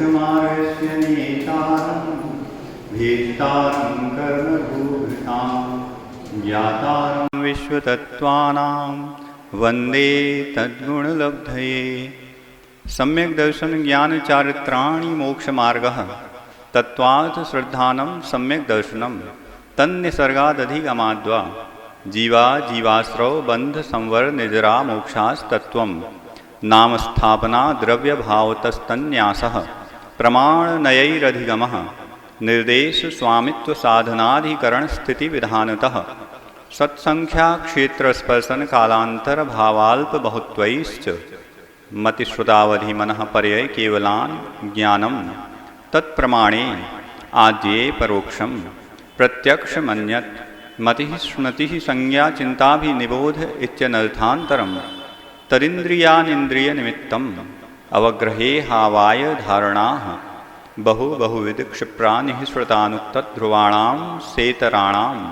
मोक्षमार्गस्य नेतारं भेष्टारं कर्मभूभृतां ज्ञातारं विश्वतत्त्वानां वन्दे तद्गुणलब्धये। सम्यक् दर्शन ज्ञान चारित्राणि मोक्षमार्गः तत्त्वात् श्रद्धानं सम्यक् दर्शनं तन्निसर्गादधिगमाद्वा जीवा जीवाश्रव बंध संवर निजरा मोक्षास्तत्वं नाम स्थापना द्रव्य भावतस्तन्यासः प्रमाणनयैरधिगमः निर्देश स्वामित्व साधनाधिकरण स्थिति विधानतः सत्संख्या क्षेत्र स्पर्शन कालांतर भावाल्प बहुत्वैश्च मतिश्रुतावधि मनः पर्यय केवलान् ज्ञानं तत्प्रमाणे आद्ये परोक्षं प्रत्यक्ष मन्यत् मतिः स्मृतिः संज्ञा चिंताभिनिबोध इत्यनर्थान्तरं तदिन्द्रियानिन्द्रियनिमित्तम् अवग्रहे हावाय धारणाः बहुविध क्षिप्रानिः श्रुतानुक्तध्रुवाणां सेतराणाम्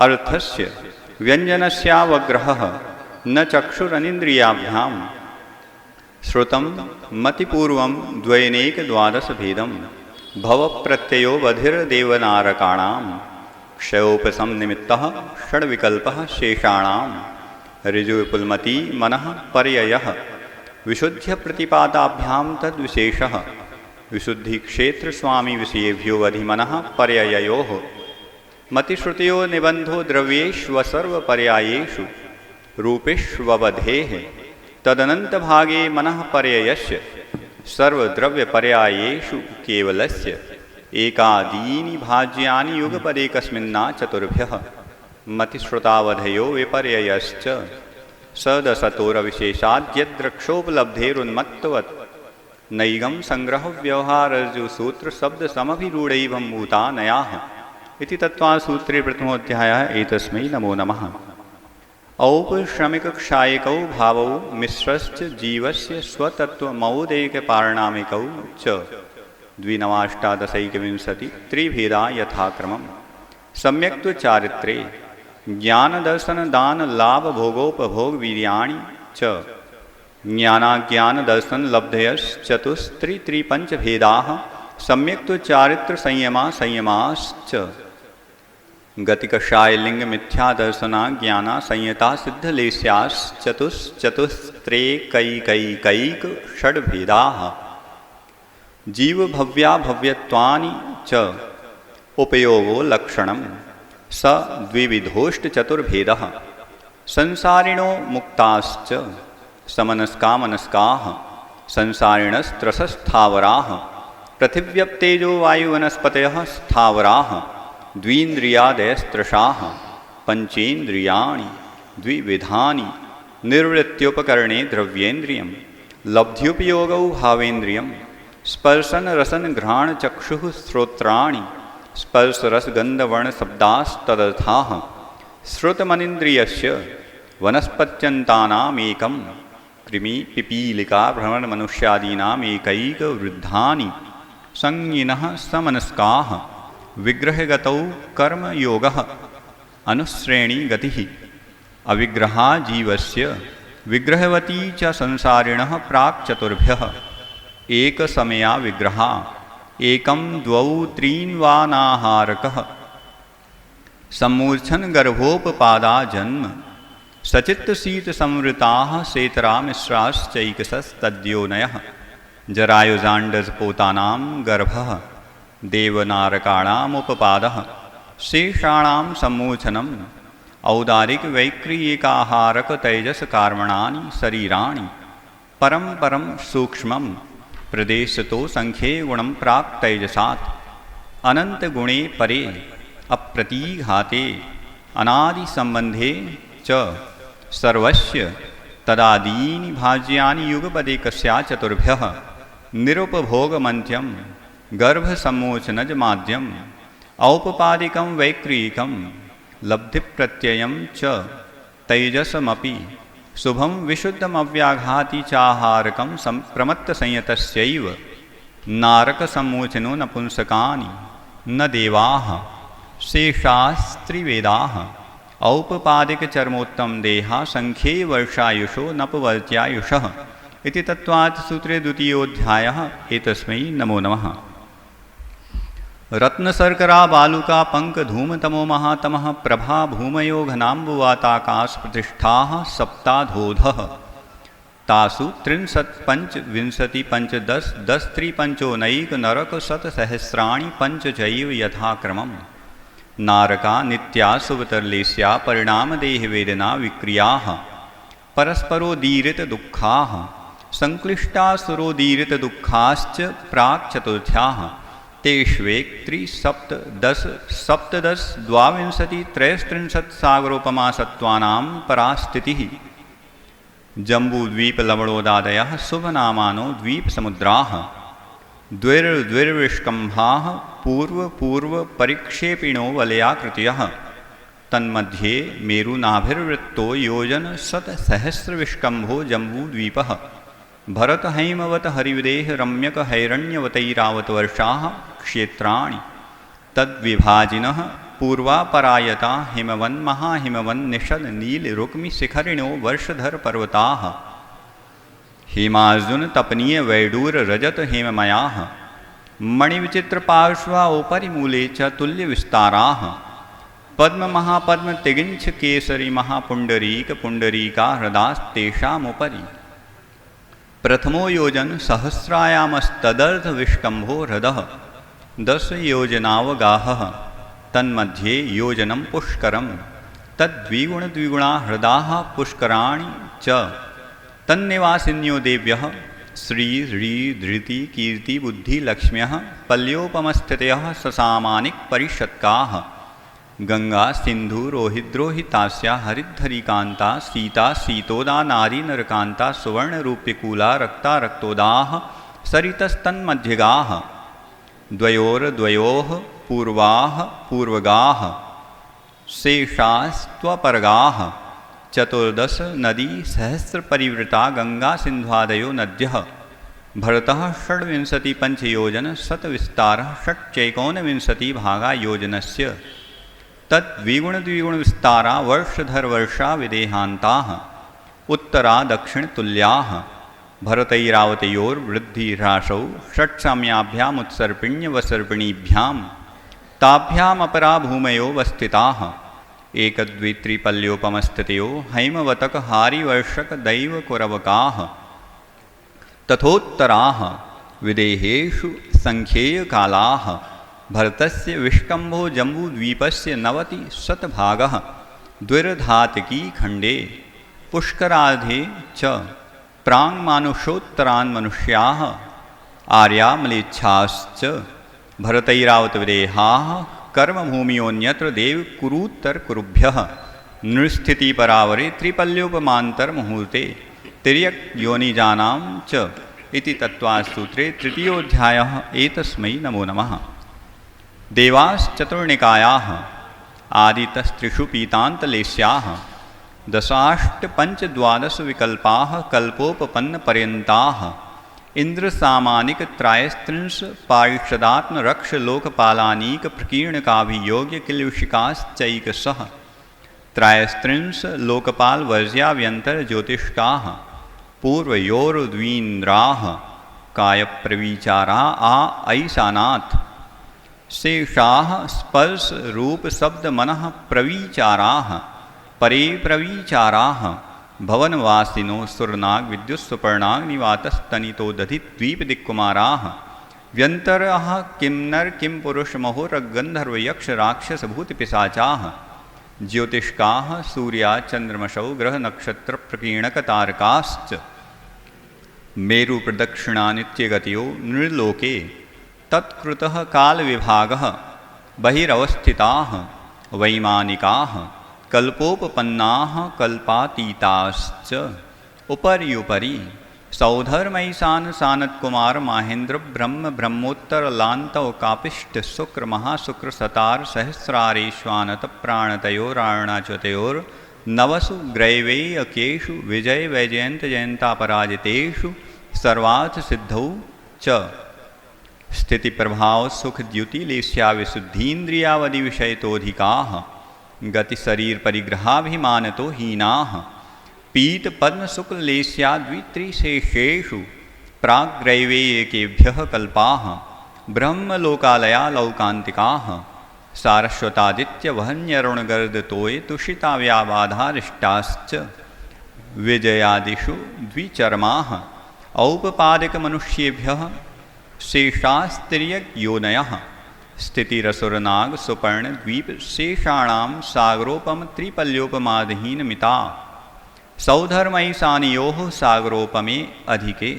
अर्थस्य व्यञ्जनस्यावग्रहः न चक्षुरनिन्द्रियाभ्यां श्रुतं मतिपूर्वं द्वैनेकद्वादशभेदं भवप्रत्ययो बधिर्देवनारकाणां क्षयोपशमनिमित्तः षड्विकल्पः शेषाणां ऋजुविपुलमती मनः पर्ययः विशुद्ध्यप्रतिपादाभ्यां तद्विशेषः विशुद्धिक्षेत्रस्वामी विषयेभ्यो अधिमनः पर्यययोः मतिश्रुतयो निबंधो द्रव्येष्वसर्वपर्यायेषु रूपेष्ववधेः तदनन्तभागे मनः पर्ययस्य सर्वद्रव्यपर्यायेषु केवलस्य एकादीनि भाज्यानि युगपदेकस्मिन्ना चतुर्भ्यः मतिश्रुतावधयो विपर्ययश्च सदसतोरविशेषाद्यद्रक्षोपलब्धेरुन्मत्तवत् नैगं संग्रह व्यवहारजु सूत्र शब्द समभिरूढैवं भूता नयाः इति तत्त्वासूत्रे प्रथमोऽध्यायः। एतस्मै नमो नमः। औपश्रमिकक्षायकौ भावौ मिश्रश्च जीवस्य स्वतत्त्वमौदैकपारणामिकौ च द्विनवाष्टादशैकविंशति त्रिभेदा यथाक्रमम् सम्यक्त्व चारित्रे ज्ञानदर्शनदानलाभभोगोपभोगवीर्याणि च ज्ञानाज्ञानदर्शनलब्धयश्चतुस्त्रिपञ्चभेदाः सम्यक्त्व चारित्र संयमाश्च गतिकषायलिंगमिथ्यादर्शना ज्ञाना संयता सिद्धलेस्याश्चतुश्चतुस्त्रेकैकैकैक षड्भेदाः जीवभव्याभव्यत्वानि च उपयोगो लक्षणं स द्विविधोष्टचतुर्भेदः संसारिणो मुक्ताश्च समनस्कामनस्काः संसारिणस्त्रसस्थावराः पृथिव्यप्तेजो वायुवनस्पतयः स्थावराः द्वीन्द्रियादयस्त्रषाः पंचेन्द्रियाणि द्विविधानि निर्वृत्योपकरणे द्रव्येन्द्रियं लब्ध्युपयोगौ भावेन्द्रियं स्पर्शन रसन घ्राण चक्षुः श्रोत्राणि स्पर्श रस गंध वर्ण शब्दास्तदर्थाः श्रुतमनिन्द्रियस्य वनस्पत्यन्तानामेकं कृमि पिपीलिका भ्रमण मनुष्यादीनामेकैक वृद्धानि संज्ञिनः समनस्काः विग्रहगतौ कर्मयोगः अनुश्रेणी गतिः अविग्रहा जीवस्य विग्रहवती च संसारिणः प्राक् चतुर्भ्यः एकसमया विग्रहा एकं द्वौ त्रीन् वा नाहारकः सम्मूर्छन गर्भोपपादा जन्म सचित्तशीतसंवृताः सेतरा मिश्राश्चैकसस्तद्योनयः जरायुजाण्डजपोतानां गर्भः देवनारकाणामुपपादः शेषाणां सम्मोचनम् औदारिकवैक्रियकाहारकतैजसकार्मणानि शरीराणि परं परं सूक्ष्मं प्रदेशतो संख्ये गुणं प्राक् तैजसात् अनन्तगुणे परे अप्रतीघाते अनादिसम्बन्धे च सर्वस्य तदादीनि भाज्यानि युगपदेकस्या चतुर्भ्यः निरुपभोगमन्त्यं गर्भसम्मोचनजमाद्यम् औपपादिकं वैक्रियकं लब्धिप्रत्ययं च तैजसमपि शुभं विशुद्धमव्याघाति चाहारकं प्रमत्तसंयतस्यैव नारकसम्मोचनो नपुंसकानि न देवाः शेषास्त्रिवेदाः औपपादिकचर्मोत्तम देहा संख्ये वर्षायुषो नपवर्त्यायुषः इति तत्त्वात् सूत्रे द्वितीयोऽध्यायः। एतस्मै नमो नमः। रत्नशर्करा बालुका पंक धूम तमो महातमः प्रभा भूमयो घनाम्बुवाताकाश प्रतिष्ठाः सप्ताधोधः तासु 53 पंचदश 10 3 नरक शत सहस्राणि पंच चैव यथाक्रमम् नारका नित्या सुवतरलेस्या परिणाम देह वेदना विक्रियाः परस्परोदीरित दुःखाः संक्लिष्टासुरोदीरित दुःखाश्च प्राक् चतुर्थ्याः तेष्वेक् सप्तदश 22 33 सागरोपमा सत्त्वानां परास्थितिः जम्बूद्वीप लवणोदादयः शुभनामानो द्वीपसमुद्राः द्विर्विष्कम्भाः पूर्व परिक्षेपिणो वलयाकृतयः तन्मध्ये मेरुनाभिर्वृत्तो योजन शतसहस्रविष्कम्भो जम्बूद्वीपः भरत हैमवत हरिविदेह रम्यक हैरण्यवतैरावतवर्षाः क्षेत्राणि तद्विभाजिनः पूर्वापरायता हिमवन् महाहिमवन् निषद नील रुक्मि शिखरिणो वर्षधर पर्वताः हेमार्जुन तपनीय वैडूर रजत हेममयाः मणिविचित्र पार्श्वा उपरि मूले च तुल्य विस्ताराः पद्म महापद्म तिगिंछ केसरी महापुंडरीक पुंडरीका हृदास्तेषामुपरि प्रथमो योजन सहस्रायामस्तदर्थ विष्कम्भो हृदः 10 योजनावगाहः तन्मध्ये योजनं पुष्करं तद्विगुणद्विगुणा हृदाः पुष्कराणि च तन्निवासिन्यो देव्यः श्री ह्री धृति कीर्ति बुद्धि लक्ष्म्यः पल्योपमस्थितयः ससामानिक परिषत्काः गंगा सिंधु रोहिद्रोहितास्या हरिद्धरिकांता सीता सीतोदा नारी नरकांता सुवर्णरूप्यकूला रक्ता रक्तोदाः सरितस्तन्मध्यगाः द्वयोर्द्वयोः पूर्वाः पूर्वगाः शेषास्त्वपरगाः 14 नदी सहस्र परिवृता गंगा सिन्ध्वादयो नद्यः भरतः 26 पंचयोजन शतविस्तारः 6 भागा योजनस्य तद्विगुण विस्तारा वर्षधर वर्षा विदेहान्ताः उत्तरा दक्षिण तुल्याः भरतैरावतयोर्वृद्धिह्रासौ षट्साम्याभ्यामुत्सर्पिण्यवसर्पिणीभ्यां ताभ्यामपरा भूमयो वस्थिताः एकदद्वित्रिपल्योपमस्थितयो हैमवतक हारिवर्षक दैवकुरवकाः तथोत्तराः विदेहेषु संख्येयकालाः भरतस्य विष्कम्भो जम्बूद्वीपस्य 90 शतभागः द्विर्धातकी खण्डे पुष्कराधे च प्राङ्मानुषोत्तरान् मनुष्याः आर्यामलेच्छाश्च भरतैरावतविदेहाः कर्मभूमियोऽन्यत्र देव कुरूत्तर कुरुभ्यः नृस्थितिपरावरे त्रिपल्योपमान्तर्मुहूर्ते तिर्यक् योनिजानां च इति तत्त्वासूत्रे तृतीयोऽध्यायः। एतस्मै नमो नमः। देवाश्चतुर्निकायाः आदितस्त्रिषु पीतान्तलेस्याः 18 विकल्पाः कल्पोपपन्नपर्यन्ताः इन्द्रसामानिकत्रयस्त्रिंश पारिषदात्मरक्षलोकपालानीक प्रकीर्णकाभियोग्य किल्विषिकाश्चैकशः 33 लोकपालवर्ज्याव्यन्तर ज्योतिष्काः पूर्वयोर्द्वीन्द्राः कायप्रविचारा ऐशानाथ शेषाः स्पर्श रूप शब्द मनः प्रविचाराः परे प्रविचाराः भवनवासिनो सुरनाग विद्युत्सुपर्णाग्निवातस्तनितो दधिद्वीपदिक्कुमाराः व्यन्तरः किंनर किं पुरुष महोरगन्धर्वयक्ष राक्षसभूतिपिशाचाः ज्योतिष्काः सूर्या चन्द्रमसौ ग्रहनक्षत्रप्रकीर्णकतारकाश्च मेरुप्रदक्षिणानित्यगतयो नृलोके तत्कृतः कालविभागः बहिरवस्थिताः वैमानिकाः कल्पोपपन्नाः कल्पातीताश्च उपर्युपरि सौधर्मैशान सानत्कुमार माहेन्द्र ब्रह्म ब्रह्मोत्तरलान्तौ कापिष्ट शुक्र महाशुक्र सतार सहस्रारेश्वानत प्राणतयोरारुणाच्युतयोर्नवसु ग्रैवेयकेषु विजय वैजयन्त जयन्तापराजितेषु सर्वार्थ सिद्धौ च स्थिति प्रभाव सुख द्युतिलेस्या विशुद्धीन्द्रियावधि विषयतोधिकाः गति शरीर परिग्रहाभिमानतो हीनाः पीत पद्म शुक्ल लेस्याद्वित्रिशेषेषु प्राग्रैवेयकेभ्यः कल्पाः ब्रह्मलोकालया लौकान्तिकाः सारस्वतादित्यवहन्यरुणगर्दतोये तुषिताव्याबाधारिष्टाश्च विजयादिषु द्विचर्माः औपपादिकमनुष्येभ्यः शेषास्त्रिययोनयः स्थितिरसुरनाग सुपर्ण द्वीप शेषाणां सागरोपम त्रिपल्योपमादहीनमिता सौधर्मैशानियोः सागरोपमे अधिके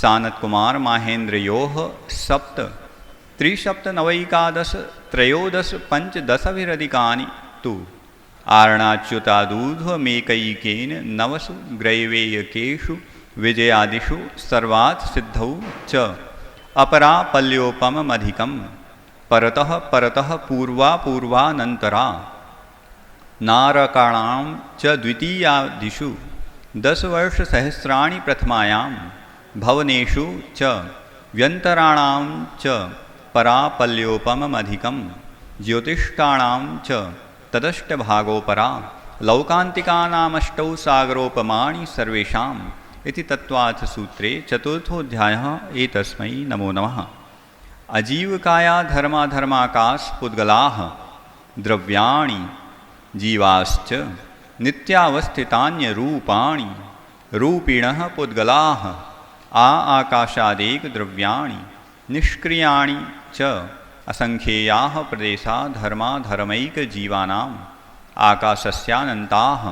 सानत्कुमार माहेन्द्रयोः सप्त त्रिसप्तनवैकादश त्रयोदश पञ्चदशभिरधिकानि तु आरणाच्युतादूध्वमेकैकेन नवसु ग्रैवेयकेषु विजयादिषु सर्वात् सिद्धौ च अपरापल्योपममधिकं परतः परतः पूर्वा पूर्वानन्तरा नारकाणां च द्वितीयादिषु 10 वर्षसहस्राणि प्रथमायां भवनेषु च व्यन्तराणां च परापल्योपममधिकं ज्योतिष्काणां च तदष्टभागोपरा लौकान्तिकानामष्टौ सागरोपमाणि सर्वेषाम् इति तत्त्वार्थ सूत्रे चतुर्थोऽध्यायः। एतस्मै नमो नमः। अजीवकाया धर्माधर्माकाश पुद्गलाः द्रव्याणि जीवाश्च नित्यावस्थितान्यरूपाणि रूपिणः पुद्गलाः आकाशादेक द्रव्याणि निष्क्रियाणि च असंख्येयाः प्रदेशा धर्माधर्मैकजीवानाम् आकाशस्यानन्ताः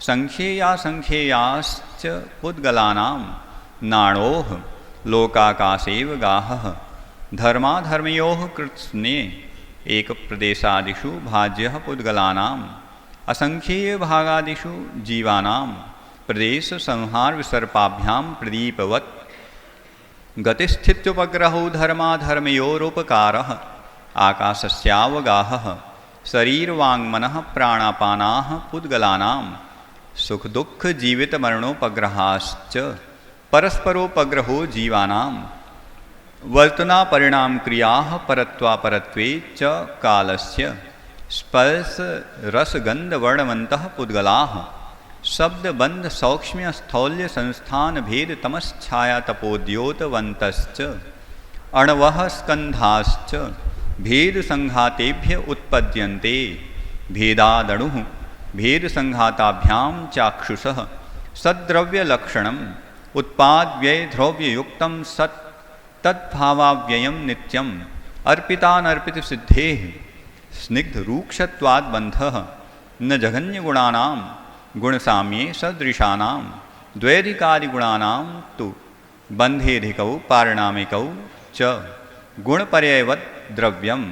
संख्येयासंख्येयाश्च पुद्गलानां नाणोः लोकाकाशेव गाहः धर्माधर्मयोः कृत्स्ने एकप्रदेशादिषु भाज्यः पुद्गलानाम् असंख्येयभागादिषु जीवानां प्रदेशसंहारविसर्पाभ्यां प्रदीपवत् गतिस्थित्युपग्रहौ धर्माधर्मयोरुपकारः आकाशस्यावगाहः शरीरवाङ्मनः प्राणापानाः पुद्गलानां सुखदुःखजीवितमरणोपग्रहाश्च परस्परोपग्रहो जीवानां वर्तनापरिणामक्रियाः परत्वापरत्वे च कालस्य स्पर्शरसगन्धवर्णवन्तः पुद्गलाः शब्दबन्धसौक्ष्म्यस्थौल्यसंस्थानभेदतमश्छायातपोद्योतवन्तश्च अणवः स्कन्धाश्च भेदसंघातेभ्य उत्पद्यन्ते भेदादणुः भेदसंघाताभ्यां चाक्षुषः सद्द्रव्यलक्षणम् उत्पाद्व्ययद्रव्ययुक्तं सत् तद्भावाव्ययं नित्यम् अर्पितानर्पितसिद्धेः स्निग्धरूक्षत्वाद्बन्धः न जघन्यगुणानां गुणसाम्ये सदृशानां द्वैधिकादिगुणानां तु बन्धेधिकौ पारिणामिकौ च गुणपर्ययवत् द्रव्यं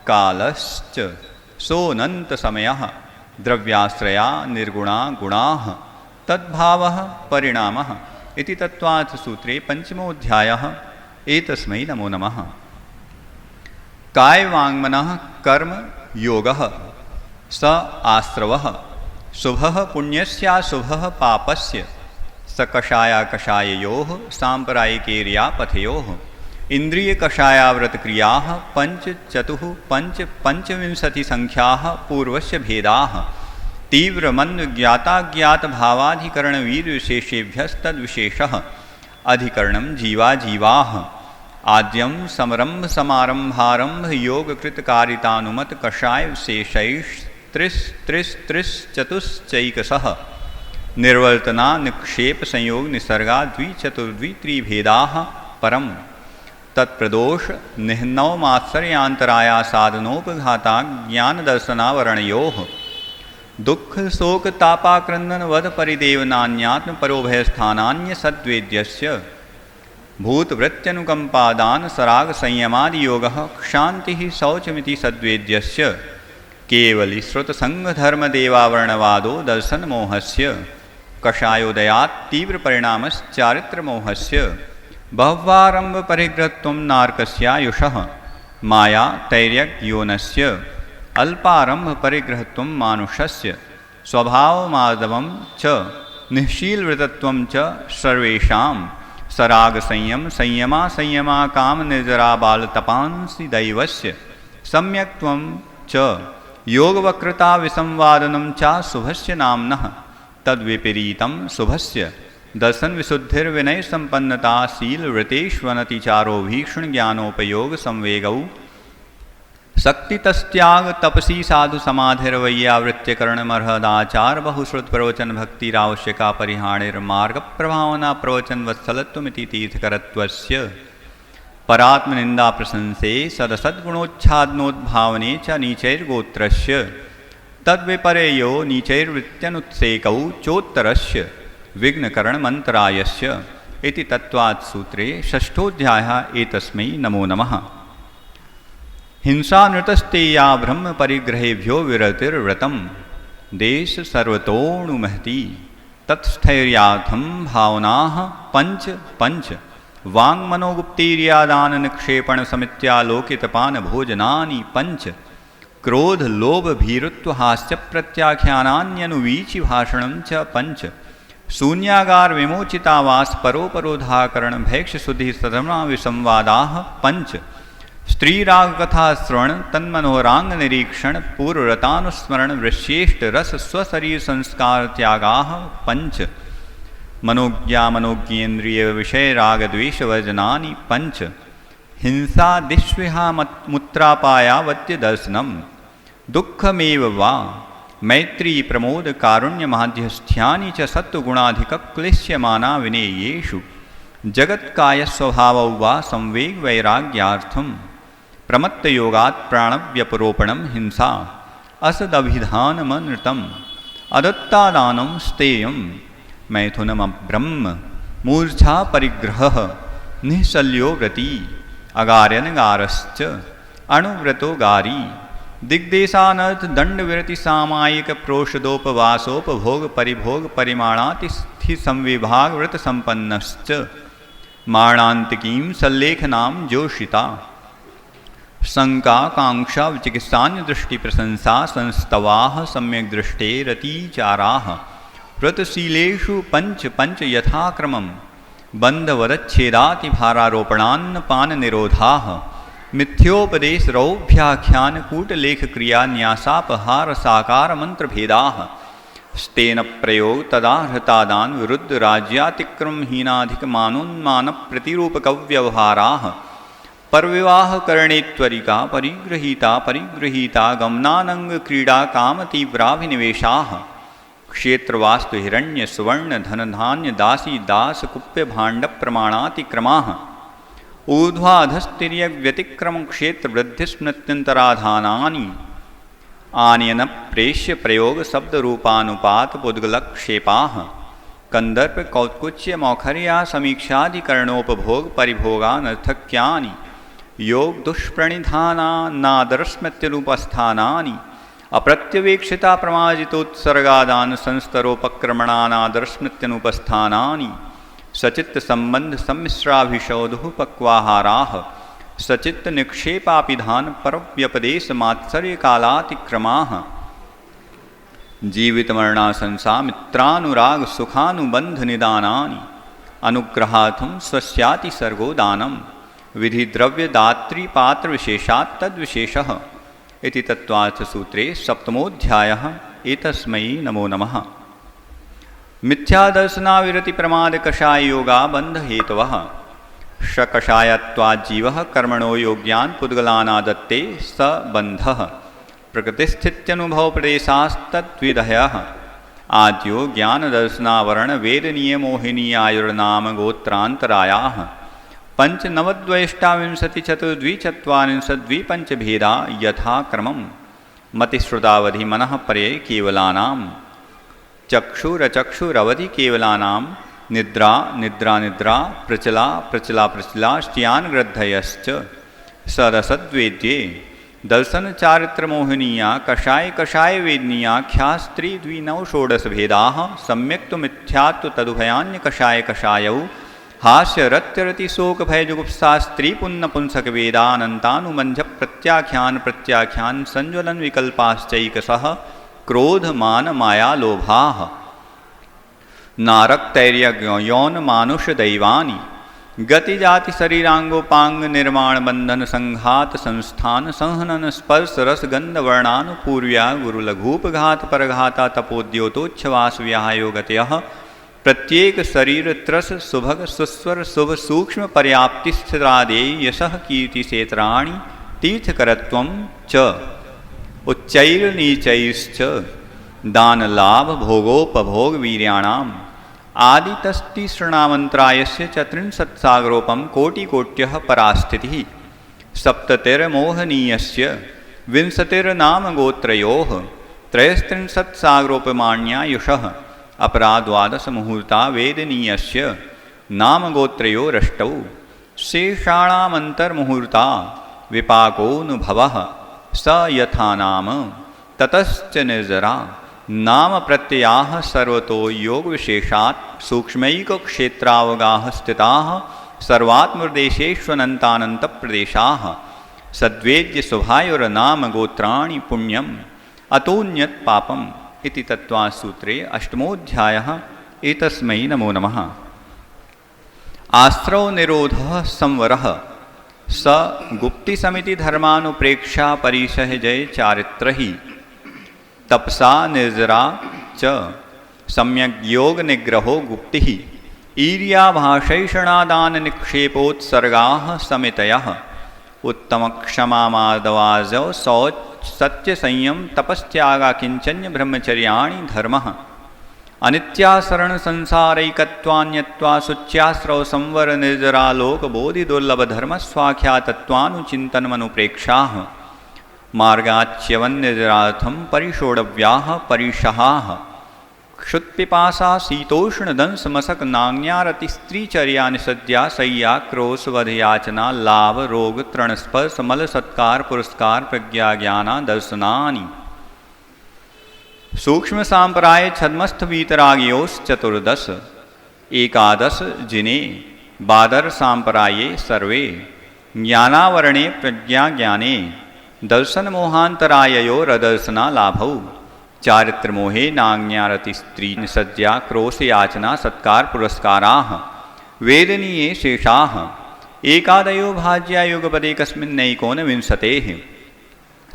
कालश्च सोऽनन्तसमयः द्रव्याश्रया निर्गुणा गुणाः तद्भावः परिणामः इति तत्त्वार्थसूत्रे पंचमोऽध्यायः। एतस्मै नमो नमः। कायवाङ्मनः कर्म योगः स आश्रवः शुभः पुण्यस्याशुभः पापस्य स कषायाकषाययोः साम्प्रदायिकेर्यापथयोः इन्द्रियकषायाव्रतक्रियाः पञ्चचतुः पञ्चविंशतिसङ्ख्याः पूर्वस्य भेदाः तीव्रमन्वज्ञाताज्ञातभावाधिकरणवीर्यविशेषेभ्यस्तद्विशेषः अधिकरणं जीवाः आद्यं समरम्भसमारम्भारम्भयोगकृतकारितानुमतकषायविशेषैस्त्रिश्चतुश्चैकशः निर्वर्तना निक्षेप संयोग निसर्गा द्विचतुर्द्वित्रिभेदाः परं तत्प्रदोष निह्नवमात्सर्यान्तराया साधनोपघाता ज्ञानदर्शनावरणयोः दुःख शोक तापाक्रंदन वध परिदेवनान्यात्म परोभयस्थानान्य सद्वेद्यस्य भूतवृत्त्यनुकंपादान सराग संयमादि योगः क्षांति शौचमिति सद्वेद्यस्य केवली श्रुत संग धर्म देवावरणवादो दर्शन मोहस्य कषायोदयात् तीव्र परिणामश्चारित्र मोहस्य बह्वारंभ परिग्रहत्वं नारकस्यायुषः माया तैर्यग्योनस्य अल्पारंभ परिग्रहत्वं मानुषस्य स्वभावमाधवं च निःशीलवृतत्वं च सर्वेषां सराग संयम संयमा काम निर्जरा बाल तपांसि दैवस्य सम्यक्त्वं च योगवक्रता विसंवादनं च शुभस्य नाम्नः तद्विपरीतं शुभस्य दर्शन विशुद्धिर्विनय संपन्नता शील वृतेष्वनतिचारो भीषण ज्ञानोपयोग संवेगौ शक्ति तस्त्याग तपसी साधु समाधिर्वैयावृत्य करणमर्हदाचार बहुश्रुत प्रवचन भक्तिरावश्यका परिहाणिर्मार्ग प्रभावना प्रवचन वत्सलत्वमिति तीर्थकरत्वस्य परात्मनिंदा प्रशंसे सदसद्गुणोच्छादनोद्भावने च नीचैर्गोत्रस्य तद्विपर्ययो नीचैर्वृत्त्यनुत्सेकौ चोत्तरस्य विघ्नकरणमन्तरायस्य इति तत्त्वात् सूत्रे षष्ठोऽध्यायः। एतस्मै नमो नमः। हिंसानृतस्ते या ब्रह्म परिग्रहेभ्यो विरतिर्व्रतं देश सर्वतोऽणुमहती तत्स्थैर्यार्थं भावनाः पंच पंच वाङ्मनोगुप्तीर्यादान निक्षेपण समित्यालोकितपान भोजनानि पंच क्रोध लोभ भीरुत्व हास्य प्रत्याख्यानान्यनुवीचि भाषणं च पंच शून्यागार विमोचितावास परोपरोधाकरण भैक्ष शुद्धि सदमा विसंवादाः पंच स्त्रीराग कथा श्रवण तन्मनोरांग निरीक्षण पूर्वरतानुस्मरण वृश्येष्ट रस स्वशरीर संस्कार त्यागाः पंच मनोज्ञा मनोज्ञेन्द्रिय विषय राग द्वेष वर्जनानि पंच हिंसा दिश्विहा मुत्रापायावत्य दर्शनम दुःखमेव वा मैत्री प्रमोद कारुण्य माध्यस्थ्यानि च सत्वगुणाधिक क्लिश्यमाना विनेयेषु जगत्काय स्वभावौ वा संवेग वैराग्यार्थम प्रमत्तयोगात् प्राणव्यपरोपणम हिंसा असदभिधानमनृतम अदत्तादानं स्तेयं मैथुनमब्रह्म मूर्छा परिग्रहः निःशल्यो व्रती अगार्यनगारश्च अणुव्रतो गारी दिग्देशानर्थ दंड विरति सामायिक प्रोषदोपवासोपभोग परिभोग परिमाणातिस्थि संविभाग व्रत संपन्नश्च मारणांतिकीं सल्लेखनाम जोषिता शंका कांक्षा विचिकित्सान्य दृष्टि प्रशंसा संस्तवाः सम्यक दृष्टेरतीचाराः व्रतशीलेषु पंच पंच यथाक्रमं बंधवदच्छेदाति भारारोपणान्न पान निरोधाः मिथ्योपदेश रौभ्याख्यान कूटलेख क्रिया न्यासापहार साकार मंत्र भेदाः स्तेन प्रयोग तदाहृतादान विरुद्ध राज्यातिक्रम हीनाधिक मानोन्मान प्रतिरूपक व्यवहाराः परविवाह करणेत्वरिका परिगृहीता गमनानंग क्रीडा काम तीव्राभिनिवेशाः क्षेत्रवास्तु हिरण्य सुवर्ण धन धान्य दासी दास कुप्य भाण्ड प्रमाणातिक्रमाः ऊर्ध्वाधस्तिर्य व्यतिक्रम क्षेत्र वृद्धि स्मृत्यंतराधानानि आनयन प्रेष्य प्रयोग शब्द रूपानुपात पुद्गलक्षेपाः कंदर्प कौत्कुच्य मौखर्या समीक्षाधिकरणोपभोग परिभोगानर्थक्यानि योग दुष्प्रणिधानानादरस्मृत्यरूपस्थानानि अप्रत्यवेक्षिता प्रमाजितोत्सर्गादान संस्तरोपक्रमणानादरस्मृत्यनुपस्थानानि सचित्त संबंध सम्मिश्राभिषौधु पक्वाहाराः सचित्त निक्षेपापिधान परव्यपदेश मात्सर्य कालातिक्रमाः जीवित मरणाशंसा मित्रानुराग सुखानुबंध निदानानि अनुग्रहार्थं स्वस्याति सर्गो दानं विधि द्रव्य दात्री पात्र विशेषात् तद्विशेषः इति तत्त्वार्थ सूत्रे सप्तमोऽध्यायः। एतस्मै नमो नमः। मिथ्यादर्शनाविरति प्रमाद कषाय योगा बंध हेतवः शकषायत्वाज्जीवः कर्मणो योग्यान् पुद्गलानादत्ते स बन्धः प्रकृतिस्थित्यनुभव प्रदेशास्तद्विधयः आद्यो ज्ञानदर्शनावरण वेद नियमोहिनीयायुर्नाम गोत्रान्तरायाः पंचनवद्वैष्टाविंशति चतुर्द्विचत्वारिंशद्विपंच भेदा यथाक्रमं मतिश्रुतावधि मनः परे केवलानां चक्षुरचक्षुरवधि केवलानां निद्रा निद्रा निद्रा प्रचला प्रचला प्रचला श्चियान ग्रद्धयश्च सदसद्वेद्ये दर्शन चारित्र मोहिनीया कषाय कषाय वेदनीया ख्यास्त्री द्विनव षोडश भेदाः सम्यक्तु मिथ्यात्व तदुभयान्य कषाय कषायौ हास्य रत्यरति शोक भय जुगुप्सा स्त्री पुन्न पुंसक वेदानंतानुबंध प्रत्याख्यान प्रत्याख्यान संज्वलन विकल्पाश्चैकसः क्रोध मान माया लोभाः नारक्तैर्य यौन मानुष दैवानि गति जाति शरीरांगोपांग निर्माण बंधन संघात संस्थान संहनन स्पर्श रस गंध वर्णानुपूर्व्या गुरु लघूप घात परघाता तपोद्योतोच्छवास व्यायोगतयः प्रत्येक शरीर त्रस सुभग सुस्वर शुभ सूक्ष्म पर्याप्ति स्थिरादे यशः कीर्ति क्षेत्राणि तीर्थकरत्वं च उच्चैर्नीचैश्च दान लाभ भोगोपभोग वीर्याणाम् आदितस्ति श्रृणामन्त्रायस्य चत्रिंशत्सागरोपम कोटिकोट्यः परास्थितिः सप्ततिर्मोहनीयस्य विंशतिर्नाम गोत्रयोः त्रयस्त्रिंशत्सागरोपमाण्यायुषः अपरा द्वादश मुहूर्ता वेदनीयस्य नाम गोत्रयोरष्टौ शेषाणामन्तर्मुहूर्ता विपाकोऽनुभवः स यथा नाम ततश्च निर्जरा नाम प्रत्ययाः सर्वतो योग विशेषात् सूक्ष्मैक क्षेत्रावगाः स्थिताः सर्वात्मदेशेष्वनन्तानन्त प्रदेशाः सद्वेद्य शुभायोर्नाम गोत्राणि पुण्यम् अतोऽन्यत् पापम् इति तत्त्वसूत्रे अष्टमोऽध्यायः। एतस्मै नमो नमः। आस्त्रौ निरोधः संवरः स गुप्तिसमिति धर्मानुप्रेक्षा परिसहजय चारित्रहि तपसा निर्जरा च सम्यग् योग निग्रहो गुप्तिः ईर्याभाषैषणादान निक्षेपोत्सर्गाः समितयः उत्तमक्षमामादवाजौ शौच सत्य संयम तपस्त्यागा किंचन्य ब्रह्मचर्याणि धर्मः अनित्यासरण संसारैकत्वान्यत्वा शुच्यास्रव संवर निर्जरालोक बोधि दुर्लभ धर्म स्वाख्यातत्वानुचिन्तनमनुप्रेक्षाः मार्गाच्यवन्निर्जरार्थं परिषोडव्याः परिषहाः क्षुत्पिपासा शीतोष्णदंशमशक नान्यारतिस्त्रीचर्या निषद्या शय्या क्रोश वधयाचना लाभ रोग तृणस्पर्श मल सत्कार पुरस्कार प्रज्ञा ज्ञाना दर्शनानि सूक्ष्म सांप्राय छद्मस्थ वीतरागयोश्चतुर्दश एकादश जिने बादर सांप्राये सर्वे ज्ञानावरणे प्रज्ञा ज्ञाने दर्शन मोहांतराययो रदर्शना लाभौ चारित्र मोहे नाज्ञारति स्त्री निसज्जा क्रोश याचना सत्कार पुरस्काराः वेदनीये शेषाः एकादयो भाज्या युगपदे कस्मिन्नैकोन विंशतेः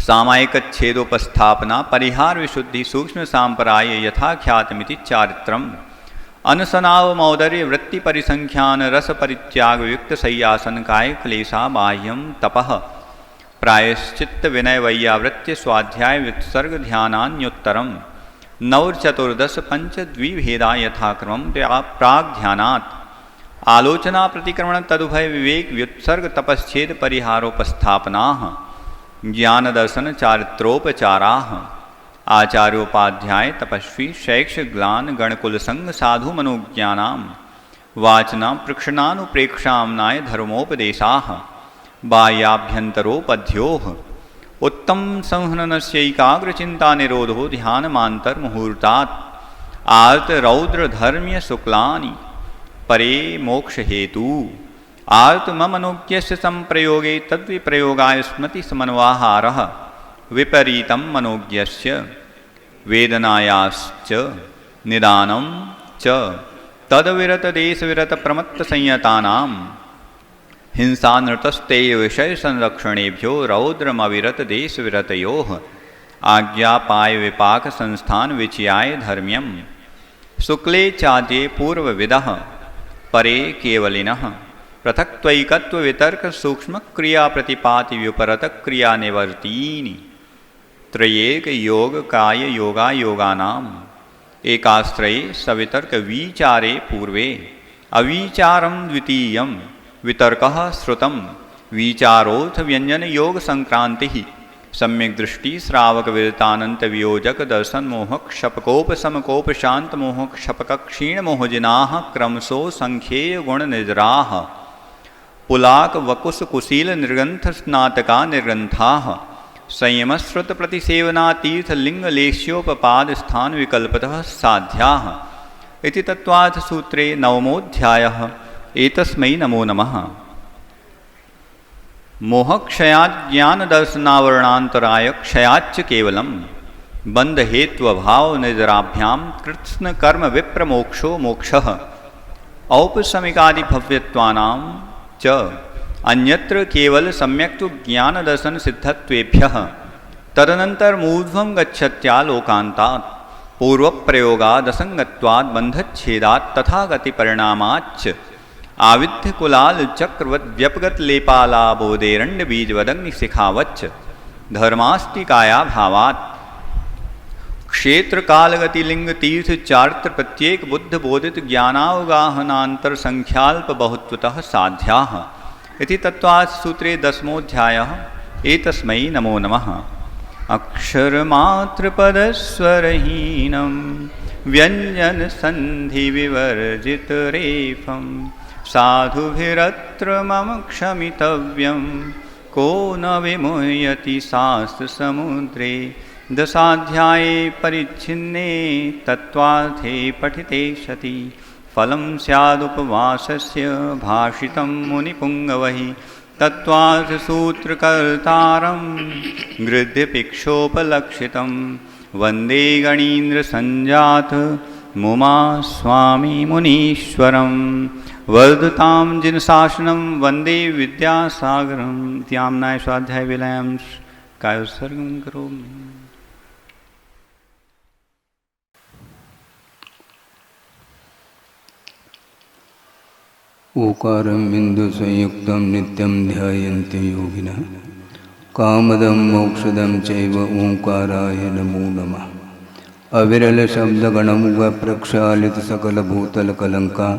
सामायिकच्छेदोपस्थापना परिहार विशुद्धि सूक्ष्म सांपराय यथाख्यातमिति चारित्रम् अनसनाव मौदर्य वृत्ति परिसंख्यान रस परित्याग युक्त शय्यासन काय क्लेशा बाह्यम तपः प्रायश्चित्त विनय वैयावृत्य स्वाध्याय वित्सर्ग ध्यानान्योत्तरम नवचतुर्दश पंच द्विभेदा यथाक्रमं प्राग ध्यानात् आलोचना प्रतिक्रमण तदुभय विवेक व्युत्सर्ग तपश्चेद परिहारोपस्थापनाः ज्ञान दर्शन चारित्रोपचाराः आचार्योपाध्याय तपस्वी शैक्ष ग्लान गणकुल संग साधु मनोज्ञानां वाचना पृक्षणानुप्रेक्षाम्नाय धर्मोपदेशाः बाह्याभ्यन्तरोपध्योः उत्तम संहननस्यैकाग्रचिंता निरोधो ध्यानमान्तर्मुहूर्तात् आर्त रौद्र धर्म्य शुक्लानि परे मोक्ष हेतु आर्त ममनोज्ञस्य संप्रयोगे तद्विप्रयोगाय स्मृति समन्वाहारः विपरीतं मनोज्ञस्य वेदनायाश्च निदानं च तद्विरत देशविरत प्रमत्त संयतानां हिंसा नृतस्ते विषय संरक्षणेभ्यो रौद्रमविरत देश विरतयोः आज्ञापाय विपाक संस्थान विचयाय धर्म्यम शुक्ले चाद्ये पूर्वविदः परे केवलिनः पृथक्त्वैकत्व वितर्क सूक्ष्म क्रिया प्रतिपाति व्युपरत क्रिया निवर्तीनि त्रयेक योग काय योगा योगानाम एकास्त्रये सवितर्क विचारे पूर्वे अविचारं द्वितीयं वितर्कः श्रुतं विचारोऽथ व्यंजन योग संक्रांति सम्यक दृष्टि श्रावक विरतानंत वियोजक दर्शन मोहक क्षपकोप समकोप शांत मोहक क्षपक क्षीण मोहजिनाः क्रमशो संख्येय गुण निजराः पुलाक वकुश कुशील निर्ग्रंथ स्नातका निर्ग्रंथाः संयमश्रुत प्रतिसेवना तीर्थ लिंग लेश्योपपाद स्थान विकल्पतः साध्याः इति तत्त्वार्थ सूत्रे नवमोऽध्यायः। एतस्मै नमो नमः। मोहक्षयात् ज्ञान दर्शनावरणांतराय क्षयाच्च केवलम बंधहेत्वभाव निजराभ्याम कृत्स्न कर्म विप्रमोक्षो मोक्षः औपशमिकादिभव्यत्वानां च अन्यत्र केवल सम्यक् तु ज्ञानदर्शन सिद्धत्वेभ्यः तदनन्तरमूर्ध्वं गच्छत्या लोकान्तात् पूर्वप्रयोगादसंगत्वात् बन्धच्छेदात् तथा गतिपरिणामाच्च आविध्यकुलाल चक्रवत् व्यपगत लेपालाबोधेरण्यबीजवदग्निशिखावच्च धर्मास्तिकाया भावात् क्षेत्र कालगति लिंग तीर्थ चारित्र प्रत्येक बुद्ध बोधित ज्ञानावगाहनांतर संख्याल्प बहुत्वतः साध्याः इति तत्त्वात् सूत्रे 10मोऽध्यायः। एतस्मै नमो नमः। अक्षरमात्रपदस्वरहीनं व्यञ्जन संधि विवर्जित रेफं साधुभिरत्र मम क्षमितव्यं को न विमुह्यति शास्त्रसमुद्रे। दशाध्याये परिच्छिन्ने तत्त्वार्थे पठिते सति फलं स्यादुपवासस्य भाषितं मुनिपुङ्गवैः तत्त्वार्थसूत्रकर्तारं गृध्यपिक्षोपलक्षितं वन्दे गणीन्द्रसञ्जात मुमा स्वामी मुनीश्वरं वर्धतां जिनशासनं वन्दे विद्यासागरं। इत्याम्नाय स्वाध्यायवेलायां कायोत्सर्गं करोमि। ओकारं बिंदु संयुक्तं नित्यं ध्यायन्ति योगिनः कामदं मोक्षदं चैव ओंकाराय नमो नमः। अविरल शब्दगणमुग प्रक्षालित सकल भूतल कलंका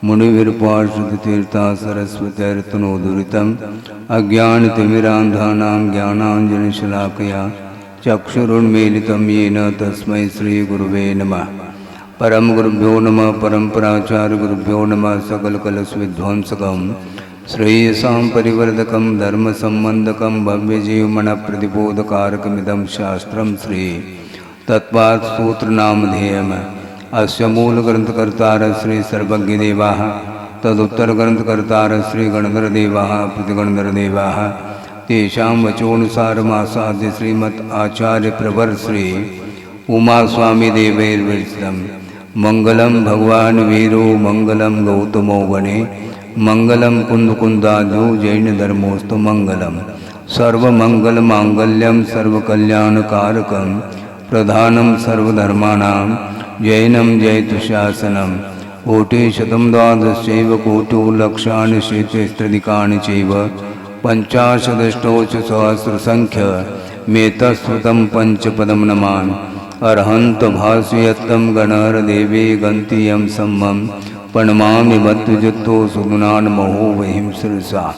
मुनिविर्पार्षद तीर्था सरस्वतीर्तनोदुरितम् अज्ञानतिमिरान्धानां ज्ञानाञ्जनशलाकया चक्षुरुन्मीलितं येन तस्मै श्रीगुरुवे नमः। परम गुरुभ्यो नमः। परम्पराचार्य गुरुभ्यो नमः। सकल कलश विध्वंसकं श्रेयसां परिवर्धकं धर्म संबंधकं भव्यजीवमन प्रतिबोधकारकमिदं शास्त्रं श्री तत्त्वार्थ सूत्र नामधेयम्। अस्य मूलग्रंथकर्तार श्री सर्वज्ञदेवाः तदुत्तर ग्रंथकर्तार श्री गणधरदेवाः प्रतिगणधरदेवाः तेषां वचोनुसारमासाद्य श्रीमत् आचार्य प्रवर श्री उमा स्वामी देवैर्विरचितम्। मंगलम भगवान वीरो मंगलम गौतमो वने मंगलम कुंदकुंदाजो जैन धर्मोस्तु मंगलम सर्वमंगल मांगल्यम सर्वकल्याणकारकं प्रधानम सर्वधर्माणां जैनम जयतु शासनम। कोटि शतं द्वादशैव कोटो लक्षाणि शेषस्त्रिदिकानि चैव पंचाशदष्टोच सहस्रसंख्य मेतस्रुतं पंचपदं नमामि। अर्हन्त भास्यत्तं गणर देवे गन्तियं सम्मं प्रणमामि बद्धजुत्तो सुगुणान् महो वहिं शिरसा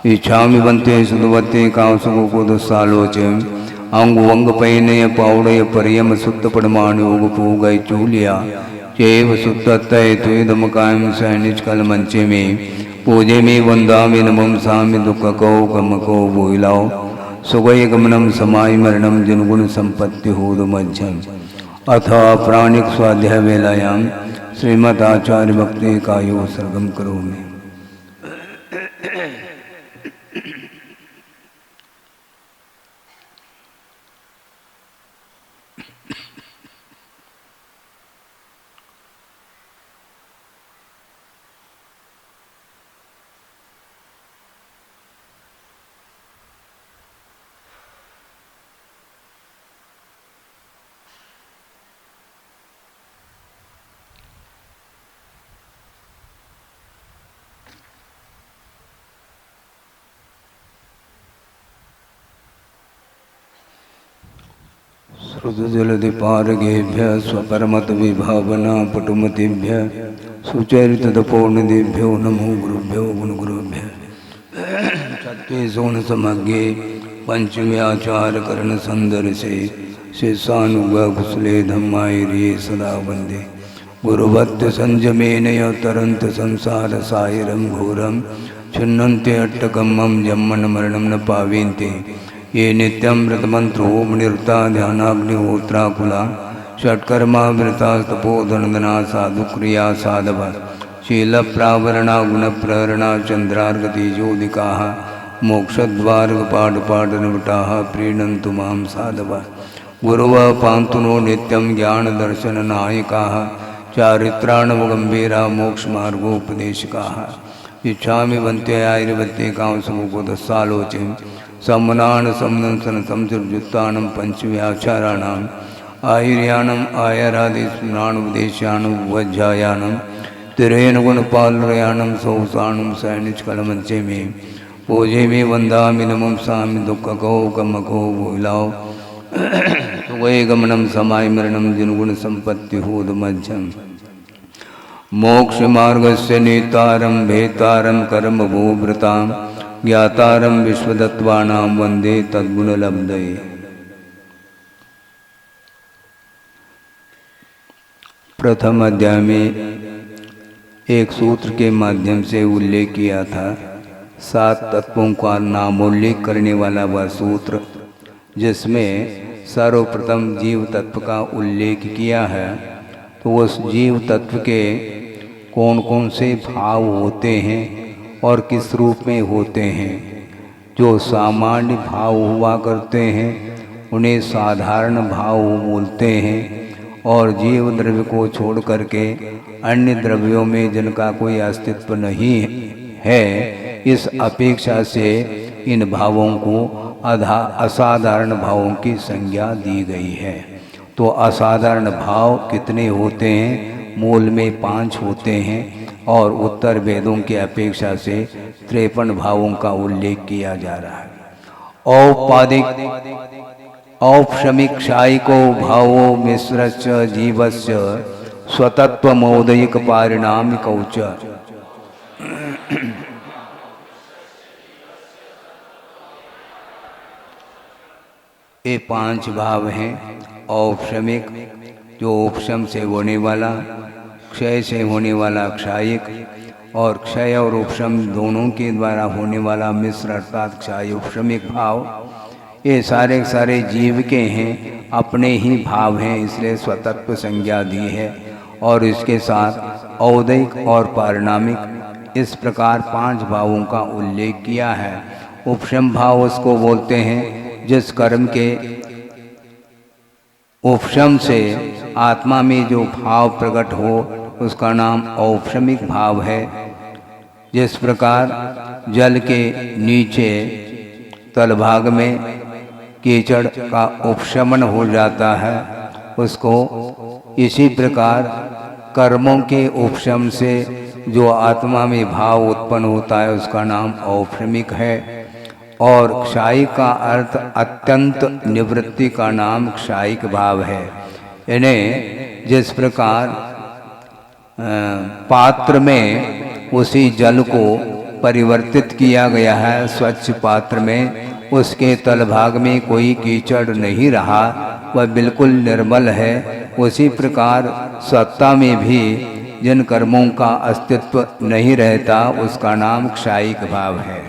इच्छामि बन्ते सुदवत्ते कांसुकोदसालोचे अंग वंग पैनय पौड़य परियम सुत्त पड़माण योग पूगय चूलिया चैव सुत्तय त्वेदमकायं सैनिचकल मंचे में पूजे में वंदामि नमं सामि दुःखको गमको भूलाओ सुगय गमनम समाय मरणम जनगुण संपत्ति होद मध्यम। अथ प्राणिक स्वाध्याय वेलायां श्रीमदाचार्य भक्ति कायो सर्गम करोमि। श्रुतजलधिपारगेभ्य स्वपरमत विभावना पटुमतिभ्य सुचरितपूर्णदेभ्यो नमो गुरुभ्यो गुणगुरुभ्य। सत्ये सोन समज्ञे पंचमे आचार करण संदर्शे शेषानुगुसले धम्मायिरिये सदा वंदे। गुरुवत्त संजमेनय तरंत संसार सायरम घोरम छिन्नन्ते अट्टकम्मं जम्मन मरणं न पावेन्ते। ये नित्यं व्रतमंत्रो निवृत्ता ध्यानाग्निहोत्राकुला षट्कर्मावृतास्तपोधनदना साधुक्रिया साधव शीलप्रावरणा गुणप्रहरणा चंद्रार्गतेजोदिकाः मोक्षद्वारकपाटपाटनवटाः प्रीणन्तु मां साधव। गुरवः पान्तु नो नित्यं ज्ञानदर्शननायकाः चारित्राणवगंभीरा मोक्ष मार्गोपदेशकाः इच्छामि वन्ते आयुर्वत्ते कांसमुपदस्सालोचे सम्मनान समनंसन समजुत्तानं पंचव्याचाराणां आयुर्यानम् आयरादिस्मृणानुपदेशानं वज्जायानं तिरेन गुणपालयानं सौसानं सैनिचकलमंचे में पूजे में वंदामि नमं सामि दुःखको कमको विलाओ वै गमनम समाय मरणम जिनगुण संपत्ति होदमज्जम मोक्ष मार्गस्य नेतारं भेतारं कर्म भूभृतां ज्ञातारं विश्वदत्वानां वंदे तद्गुणलब्धये। प्रथम अध्याय में एक सूत्र के माध्यम से उल्लेख किया था। 7 तत्वों का नामोल्लेख करने वाला वह सूत्र जिसमें सर्वप्रथम जीव तत्व का उल्लेख किया है। तो उस जीव तत्व के कौन कौन से भाव होते हैं और किस रूप में होते हैं। जो सामान्य भाव हुआ करते हैं उन्हें साधारण भाव बोलते हैं, और जीव द्रव्य को छोड़ करके अन्य द्रव्यों में जिनका कोई अस्तित्व नहीं है, इस अपेक्षा से इन भावों को असाधारण भावों की संज्ञा दी गई है। तो असाधारण भाव कितने होते हैं? मूल में 5 होते हैं, और उत्तर वेदों की अपेक्षा से 53 भावों का उल्लेख किया जा रहा है। औपादिक औपशमिक क्षायिको भावो मिश्रश्च जीवस्य स्वतत्वमोदयिक पारिणामिकौ च। ये 5 भाव हैं। औपशमिक जो उपशम से होने वाला, क्षय से होने वाला क्षायिक, और क्षय और उपशम दोनों के द्वारा होने वाला मिश्र अर्थात क्षाय उपशमिक भाव। ये सारे सारे जीव के हैं, अपने ही भाव हैं, इसलिए स्वतत्व संज्ञा दी है। और इसके साथ औदैक और पारिणामिक, इस प्रकार 5 भावों का उल्लेख किया है। उपशम भाव उसको बोलते हैं जिस कर्म के उपशम से आत्मा में जो भाव प्रकट हो उसका नाम औपशमिक भाव है। जिस प्रकार जल के नीचे तलभाग में कीचड़ का उपशमन हो जाता है उसको, इसी प्रकार कर्मों के उपशम से जो आत्मा में भाव उत्पन्न होता है उसका नाम औपशमिक है। और क्षायिक का अर्थ अत्यंत निवृत्ति का नाम क्षायिक भाव है। इन्हें जिस प्रकार पात्र में उसी जल को परिवर्तित किया गया है, स्वच्छ पात्र में उसके तलभाग में कोई कीचड़ नहीं रहा, वह बिल्कुल निर्मल है। उसी प्रकार सत्ता में भी जिन कर्मों का अस्तित्व नहीं रहता उसका नाम क्षायिक भाव है।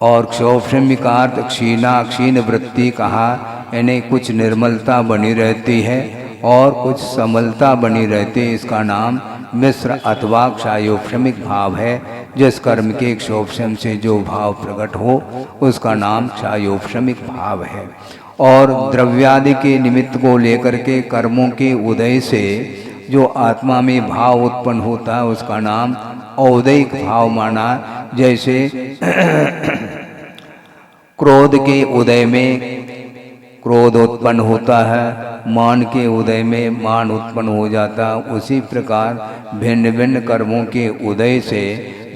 और क्षोभशमिकार्थ क्षीणा क्षीण वृत्ति कहा, इन्हें कुछ निर्मलता बनी रहती है और कुछ समलता बनी रहती है, इसका नाम मिश्र अथवा क्षायोपशमिक भाव है। जिस कर्म के क्षोभशम से जो भाव प्रकट हो उसका नाम क्षायोपशमिक भाव है। और द्रव्यादि के निमित्त को लेकर के कर्मों के उदय से जो आत्मा में भाव उत्पन्न होता है उसका नाम औदैक भाव माना। जैसे क्रोध के उदय में क्रोध उत्पन्न होता है, मान के उदय में मान उत्पन्न हो जाता है, उसी प्रकार भिन्न भिन्न कर्मों के उदय से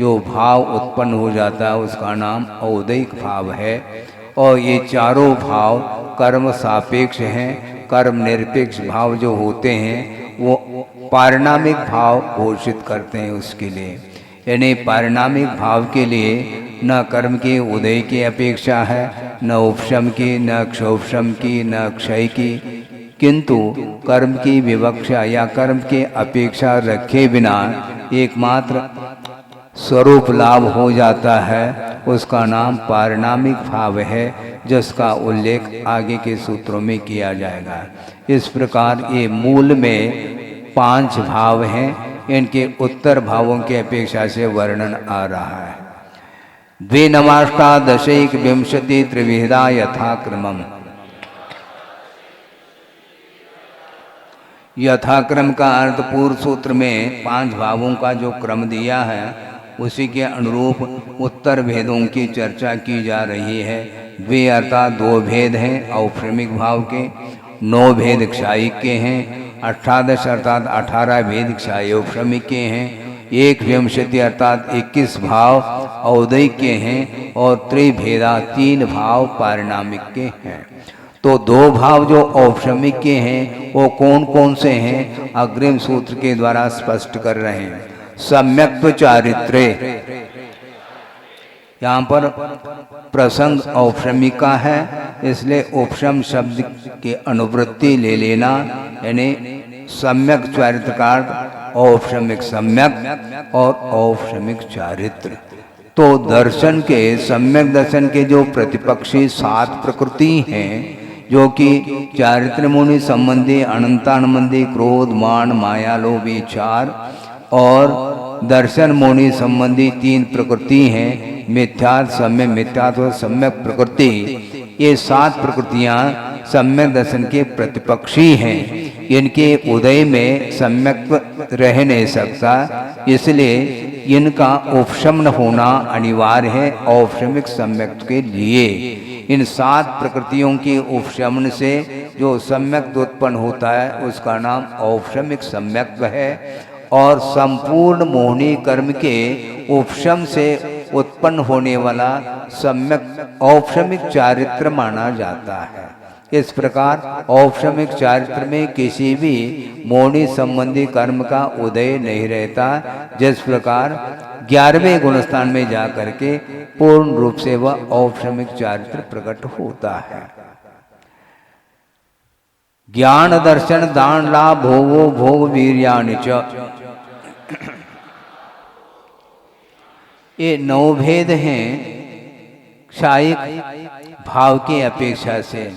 जो भाव उत्पन्न हो जाता है उसका नाम औदैक भाव है। और ये चारों भाव कर्म सापेक्ष हैं। कर्म निरपेक्ष भाव जो होते हैं वो पारिणामिक भाव घोषित करते हैं उसके लिए। यानी पारिणामिक भाव के लिए न कर्म के उदय की अपेक्षा है, न उपशम की, न क्षोभशम की, न क्षय की, किंतु कर्म की विवक्षा या कर्म के अपेक्षा रखे बिना एकमात्र स्वरूप लाभ हो जाता है, उसका नाम पारिणामिक भाव है, जिसका उल्लेख आगे के सूत्रों में किया जाएगा। इस प्रकार ये मूल में 5 भाव हैं, इनके उत्तर भावों की अपेक्षा से वर्णन आ रहा है। द्विनवाष्टादशैक विंशति त्रिविधा यथा क्रमम्। यथाक्रम का अर्थ पूर्व सूत्र में 5 भावों का जो क्रम दिया है उसी के अनुरूप उत्तर भेदों की चर्चा की जा रही है। वे अर्थात 2 भेद हैं औपक्रमिक भाव के, 9 भेद क्षायिक के हैं, 18 अर्थात 18 भेद क्षायोपक्रमिक के हैं, 1 अर्थात 21 भाव औदयिक के हैं और त्रिभेदा 3 भाव पारिणामिक के हैं। तो 2 भाव जो औपक्रमिक के हैं वो कौन कौन से हैं, अग्रिम सूत्र के द्वारा स्पष्ट कर रहे हैं। सम्यक्त्व चारित्र्य, यहाँ पर प्रसंग औपक्रमिक का है, इसलिए उपशम शब्द के अनुवृत्ति ले लेना, यानी सम्यक चारित्र का अर्थ औपक्रमिक सम्यक और औपक्रमिक चारित्र। तो दर्शन के सम्यक दर्शन के जो प्रतिपक्षी 7 प्रकृति हैं, जो कि चारित्र मुनि संबंधी, अनंतानुबंधी, क्रोध, मान, माया, लोभ, 4, और दर्शन मुनि संबंधी 3 प्रकृति हैं, मिथ्यात्व, सम्यक मिथ्यात्व, सम्यक प्रकृति। ये 7 प्रकृतियां सम्यक दर्शन के प्रतिपक्षी हैं। इनके उदय में सम्यक रह नहीं सकता, इसलिए इनका उपशमन होना अनिवार्य है औपक्रमिक सम्यक के लिए। इन 7 प्रकृतियों के उपशमन से जो सम्यक उत्पन्न होता है उसका नाम औपशमिक सम्यक है, और संपूर्ण मोहनी कर्म के उपशम से उत्पन्न होने वाला सम्यक औपशमिक चारित्र माना जाता है। इस प्रकार औपशमिक चारित्र में किसी भी मोहनी संबंधी कर्म का उदय नहीं रहता, जिस प्रकार 11वें गुणस्थान में जाकर के पूर्ण रूप से वह औपशमिक चारित्र प्रकट होता है। ज्ञान दर्शन दान लाभ भोगो भोग वीर्यानि च, ये 9 भेद हैं क्षायिक भाव की अपेक्षा से।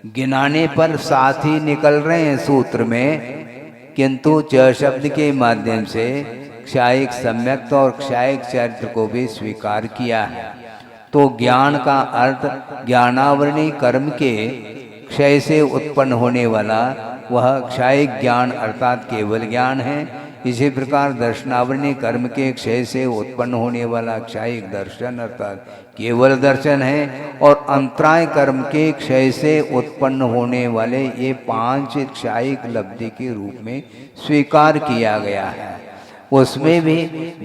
गिनाने पर 7 ही निकल रहे हैं सूत्र में, किंतु च शब्द के माध्यम से क्षायिक सम्यक और क्षायिक चरित्र को भी स्वीकार किया है। तो ज्ञान का अर्थ ज्ञानावरणी कर्म के क्षय से उत्पन्न होने वाला वह क्षायिक ज्ञान अर्थात केवल ज्ञान है। इसी प्रकार दर्शनावरणी कर्म के क्षय से उत्पन्न होने वाला क्षायिक दर्शन अर्थात केवल दर्शन है, और अंतराय कर्म के क्षय से उत्पन्न होने वाले ये 5 क्षायिक लब्धि के रूप में स्वीकार किया गया है। उसमें भी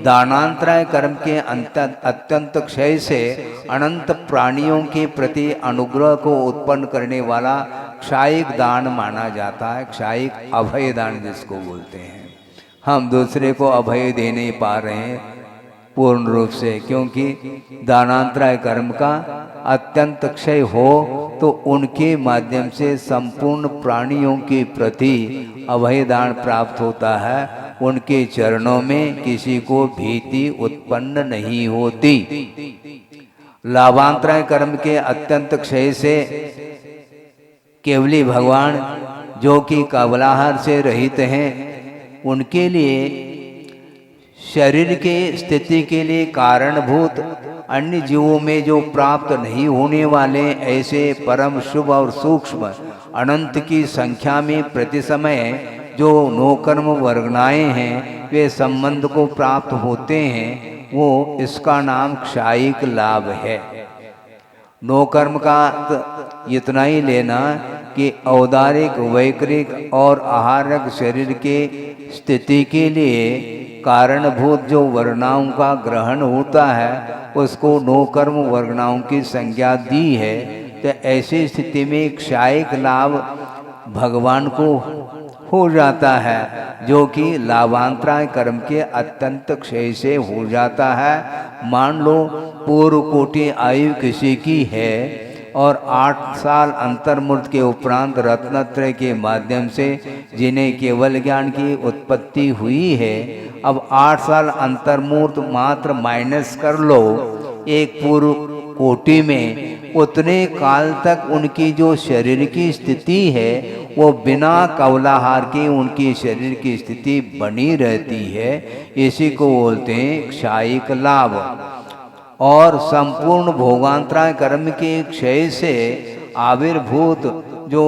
दानांतराय कर्म के अत्यंत क्षय से अनंत प्राणियों के प्रति अनुग्रह को उत्पन्न करने वाला क्षायिक दान माना जाता है, क्षायिक अभय दान जिसको बोलते हैं। हम दूसरे को अभय दे नहीं पा रहे हैं पूर्ण रूप से, क्योंकि दानांतराय कर्म का अत्यंत क्षय हो तो उनके माध्यम से संपूर्ण प्राणियों के प्रति अभय दान प्राप्त होता है। उनके चरणों में किसी को भीति उत्पन्न नहीं होती। लाभांतराय कर्म के अत्यंत क्षय से केवली भगवान जो कि कबलाहार से रहित हैं, उनके लिए शरीर के स्थिति के लिए कारणभूत अन्य जीवों में जो प्राप्त नहीं होने वाले ऐसे परम शुभ और सूक्ष्म अनंत की संख्या में प्रति समय जो नौकर्म वर्गनाएं हैं वे संबंध को प्राप्त होते हैं, वो इसका नाम क्षायिक लाभ है। नौकर्म का इतना ही लेना कि औदारिक, वैकृक और आहारक शरीर के स्थिति के लिए कारणभूत जो वर्णाओं का ग्रहण होता है उसको नौकर्म वर्णाओं की संज्ञा दी है। तो ऐसी स्थिति में क्षायिक लाभ भगवान को हो जाता है, जो कि लाभांतराय कर्म के अत्यंत क्षय से हो जाता है। मान लो पूर्व कोटि आयु किसी की है और 8 साल अंतर्मूर्त के उपरांत रत्नत्रय के माध्यम से जिन्हें केवल ज्ञान की उत्पत्ति हुई है, अब 8 साल अंतर्मूर्त मात्र माइनस कर लो एक पूर्व कोटि में, उतने काल तक उनकी जो शरीर की स्थिति है वो बिना कवलाहार के उनकी शरीर की स्थिति बनी रहती है। इसी को बोलते हैं क्षायिक लाभ। और संपूर्ण भोगांतराय कर्म के क्षय से आविर्भूत जो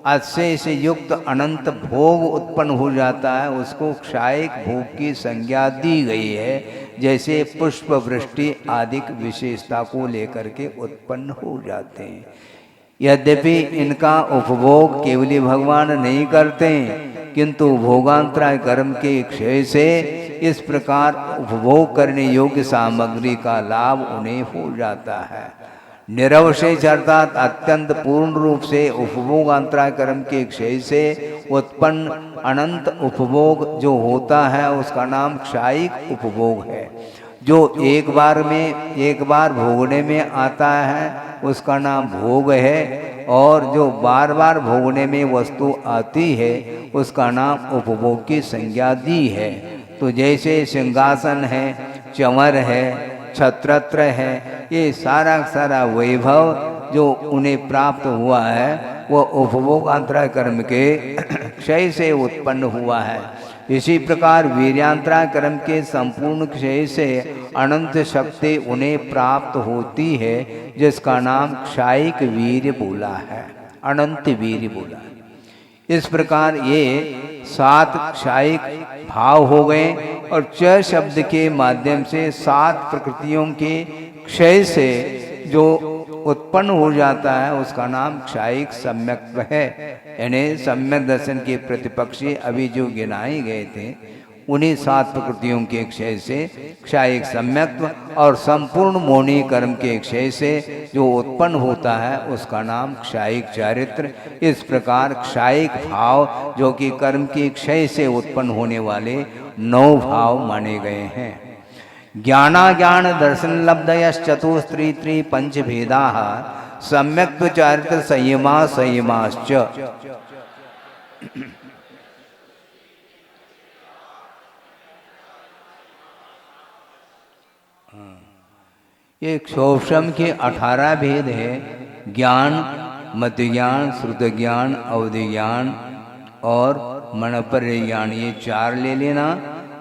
अक्षय से युक्त अनंत भोग उत्पन्न हो जाता है, उसको क्षायिक भोग की संज्ञा दी गई है। जैसे पुष्प वृष्टि आदि विशेषता को लेकर के उत्पन्न हो जाते हैं। यद्यपि इनका उपभोग केवली भगवान नहीं करते, किंतु भोगांतराय कर्म के क्षय से इस प्रकार उपभोग करने योग्य सामग्री का लाभ उन्हें हो जाता है। निरवशेष अर्थात अत्यंत पूर्ण रूप से उपभोगांतराय कर्म के क्षय से उत्पन्न अनंत उपभोग जो होता है उसका नाम क्षायिक उपभोग है। जो एक बार भोगने में आता है उसका नाम भोग है, और जो बार बार भोगने में वस्तु आती है उसका नाम उपभोग की संज्ञा दी है। तो जैसे सिंहासन है, चंवर है, छत्रत्र है, ये सारा वैभव जो उन्हें प्राप्त हुआ है वह उपभोगांतराय कर्म के क्षय से उत्पन्न हुआ है। इसी प्रकार वीर्यांतराय कर्म के संपूर्ण क्षय से अनंत शक्ति उन्हें प्राप्त होती है, जिसका नाम क्षायिक वीर्य बोला है, अनंत वीर्य बोला है। इस प्रकार ये 7 क्षायिक भाव हो गए, और च शब्द के माध्यम से 7 प्रकृतियों के क्षय से जो उत्पन्न हो जाता है उसका नाम क्षायिक सम्यक्त्व है। यानी सम्यक दर्शन के प्रतिपक्षी अभी जो गिनाए गए थे उन्हीं 7 प्रकृतियों के क्षय से क्षायिक सम्यक्त्व, और संपूर्ण मोनी कर्म के क्षय से जो उत्पन्न होता है उसका नाम क्षायिक चारित्र। इस प्रकार क्षायिक भाव जो कि कर्म के क्षय से उत्पन्न होने वाले 9 भाव माने गए हैं। ज्ञानाज्ञान दर्शन लब्धयश्चतुस्त्री पंच भेदा सम्यक्त्व चारित्र संयमाश्च। ये क्षोभम के 18 भेद है। ज्ञान, मति ज्ञान, श्रुत ज्ञान, अवधि ज्ञान और मनपर्य ज्ञान, ये 4 ले लेना।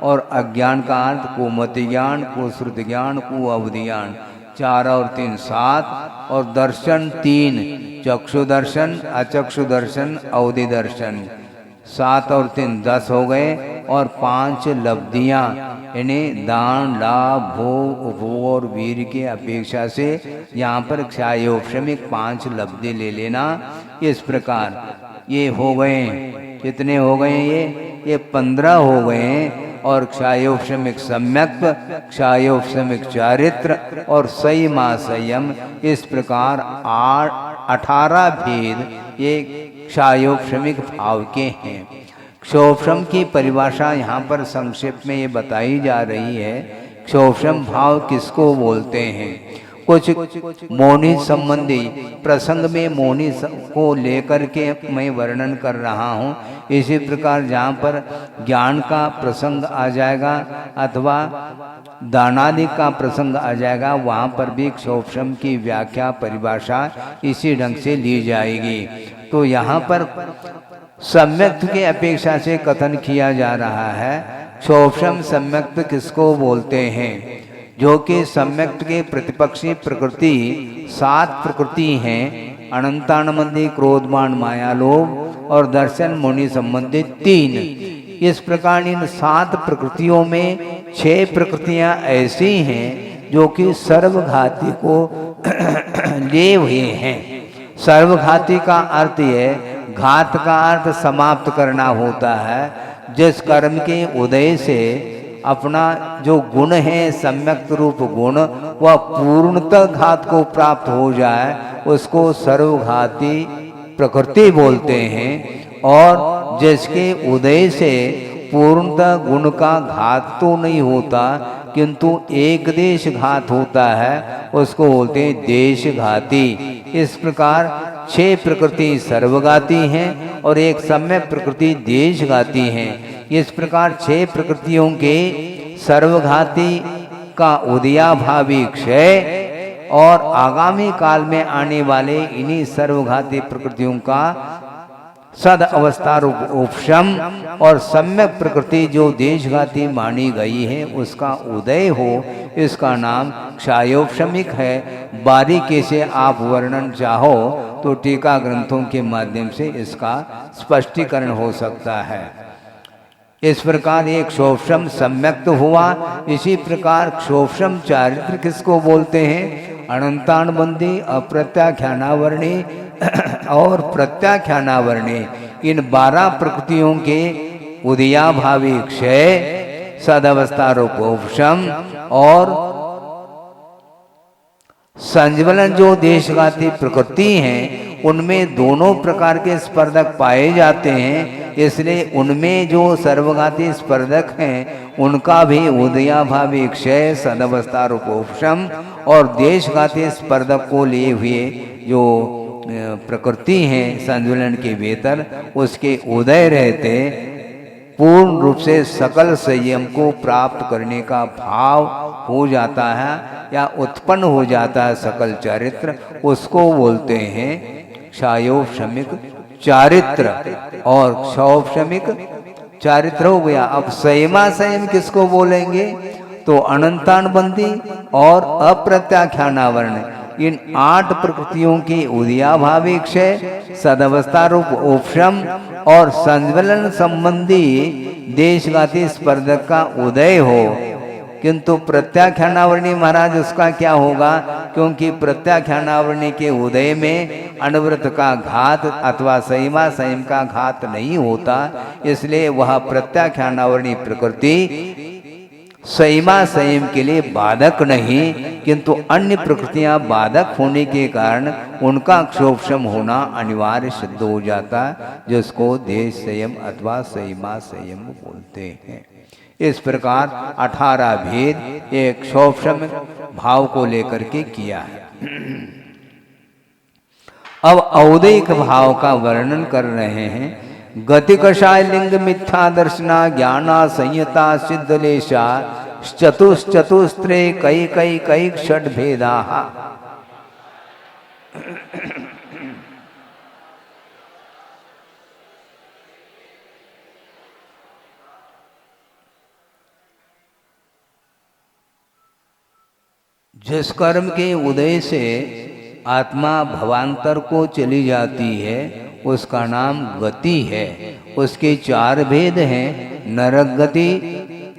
और अज्ञान का अर्थ को मति ज्ञान, को श्रुत ज्ञान, को अवधि ज्ञान, 4 और 3 7। और दर्शन 3, चक्षु दर्शन, अचक्षु दर्शन, अवधि दर्शन, 7 और 3 10 हो गए। और 5 लब्धियाँ, इन्हें दान, लाभ, भोग, उपभोग और वीर की अपेक्षा से यहाँ पर क्षायोपशमिक 5 लब्धि ले लेना। इस प्रकार ये हो गए, कितने हो गए? ये 15 हो गए। और क्षायोपशमिक सम्यक्त्व, क्षायोपशमिक चारित्र और संयमा संयम, इस प्रकार 18 भेद ये क्षायोपशमिक भाव के हैं। क्षोभम की परिभाषा यहाँ पर संक्षेप में ये बताई जा रही है। क्षोभम भाव किसको बोलते हैं? कुछ मौनी संबंधी प्रसंग में मौनी को लेकर के मैं वर्णन कर रहा हूँ। इसी प्रकार जहाँ पर ज्ञान का प्रसंग आ जाएगा अथवा दानादि का प्रसंग आ जाएगा, वहाँ पर भी क्षोभम की व्याख्या परिभाषा इसी ढंग से ली जाएगी। तो यहाँ पर सम्यक्त्व की अपेक्षा से कथन किया जा रहा है। क्षोभम सम्यक्त्व किसको बोलते हैं? जो कि सम्यक्त्व के प्रतिपक्षी प्रकृति 7 प्रकृति हैं। अनंतानमंदी, क्रोधमान, माया, लोभ और दर्शन मुनि संबंधित 3। इस प्रकार इन 7 प्रकृतियों में 6 प्रकृतियां ऐसी हैं जो कि सर्वघाती को लिए हुए हैं। सर्वघाती का अर्थ है, घात का अर्थ समाप्त करना होता है। जिस कर्म के उदय से अपना जो गुण है सम्यक्त रूप गुण वह पूर्णतः घात को प्राप्त हो जाए, उसको सर्वघाती प्रकृति बोलते हैं। और जिसके उदय से पूर्णतः गुण का घात तो नहीं होता किंतु एक देश घात होता है, उसको बोलते हैं देश घाती। इस प्रकार 6 प्रकृति सर्वघाती हैं और एक सम्यक प्रकृति देशघाती हैं। इस प्रकार 6 प्रकृतियों के सर्वघाती का उदयाभावी क्षय और आगामी काल में आने वाले इन्हीं सर्वघाती प्रकृतियों का सद अवस्था रूप उपशम और सम्यक प्रकृति जो देशघाती मानी गई है उसका उदय हो, इसका नाम क्षयोपशमिक है। बारीकी से आप वर्णन चाहो तो टीका ग्रंथों के माध्यम से इसका स्पष्टीकरण हो सकता है। इस प्रकार एक क्षोभशम सम्यक तो हुआ, इसी प्रकार क्षोभशम चारित्र किसको बोलते हैं? अनंतानुबंधी, अप्रत्याख्यानावर्णी और प्रत्याख्यानावर्णी, इन 12 प्रकृतियों के उदयाभावी क्षय, सदवस्था रूप उपशम और संज्वलन जो देशघाती प्रकृति हैं उनमें दोनों प्रकार के स्पर्धक पाए जाते हैं। इसलिए उनमें जो सर्वघाती स्पर्धक हैं उनका भी उदयाभावी क्षय, सदवस्था रूप उपशम और देशघाती स्पर्धक को लिए हुए जो प्रकृति हैं संज्वलन के भीतर, उसके उदय रहते पूर्ण रूप से सकल संयम को प्राप्त करने का भाव हो जाता है या उत्पन्न हो जाता है सकल चारित्र, उसको बोलते हैं क्षयोपशमिक चारित्र। और क्षयोपशमिक चारित्र हो गया। अब संयमा संयम किसको बोलेंगे? तो अनंतानुबंधी और अप्रत्याख्यानावर्ण, इन 8 प्रकृतियों की उदयाभावी क्षय, सदवस्था रूप उपशम और संज्वलन संबंधी देशघाती स्पर्धक का उदय हो। किंतु प्रत्याख्यानावर्णी महाराज उसका क्या होगा? क्योंकि प्रत्याख्यानावर्णी के उदय में अनवरत का घात अथवा संयमा संयम का घात नहीं होता, इसलिए वह प्रत्याख्यानावर्णी प्रकृति संयमा संयम के लिए बाधक नहीं, किंतु अन्य प्रकृतियां बाधक होने के कारण उनका क्षोभशम होना अनिवार्य सिद्ध हो जाता, जिसको देश संयम अथवा संयमा संयम बोलते हैं। इस प्रकार 18 भेद एक क्षोभशम भाव को लेकर के किया है। अब औदैक भाव का वर्णन कर रहे हैं। गति कषाय लिंग मिथ्या दर्शना ज्ञाना संयता सिद्धलेशा चतुश्चतुस्त्रे कई कई कई षट भेदा। जिस कर्म के उदय से आत्मा भवांतर को चली जाती है उसका नाम गति है। उसके 4 भेद हैं, नरक गति,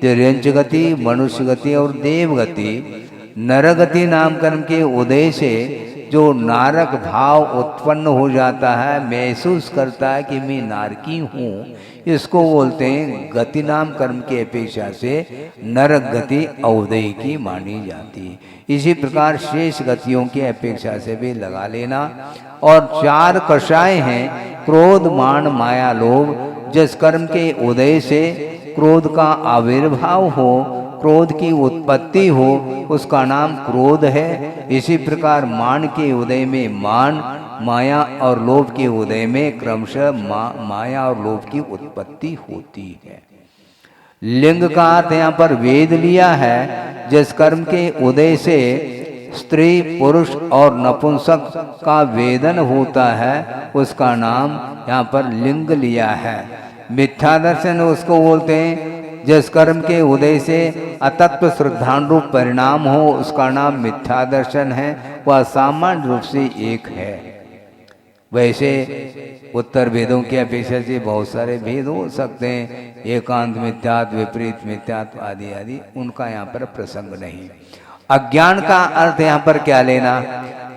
तिर्यंच गति, मनुष्य गति और देव गति। नरगति नाम कर्म के उदय से जो नारक भाव उत्पन्न हो जाता है, महसूस करता है कि मैं नारकी हूँ, इसको बोलते हैं गति नाम कर्म की अपेक्षा से नरक गति औदय की मानी जाती है। इसी प्रकार शेष गतियों की अपेक्षा से भी लगा लेना। और 4 कषाय हैं, क्रोध, मान, माया, लोभ। जिस कर्म के उदय से क्रोध का आविर्भाव हो, क्रोध की उत्पत्ति हो, उसका नाम क्रोध है। इसी प्रकार मान के उदय में मान, माया और लोभ के उदय में क्रमशः माया और लोभ की उत्पत्ति होती है। लिंग का अर्थ यहाँ पर वेद लिया है। जिस कर्म के उदय से स्त्री, पुरुष और नपुंसक का वेदन होता है उसका नाम यहाँ पर लिंग लिया है। मिथ्या दर्शन उसको बोलते हैं जिस कर्म के उदय से अतत्व श्रद्धानुरूप परिणाम हो, उसका नाम मिथ्या दर्शन है। वह सामान्य रूप से एक है। वैसे उत्तर भेदों की अपेक्षा से बहुत सारे भेद हो सकते हैं, एकांत मिथ्यात्व, विपरीत मिथ्यात्व आदि आदि, उनका यहाँ पर प्रसंग नहीं। अज्ञान का अर्थ यहाँ पर क्या लेना?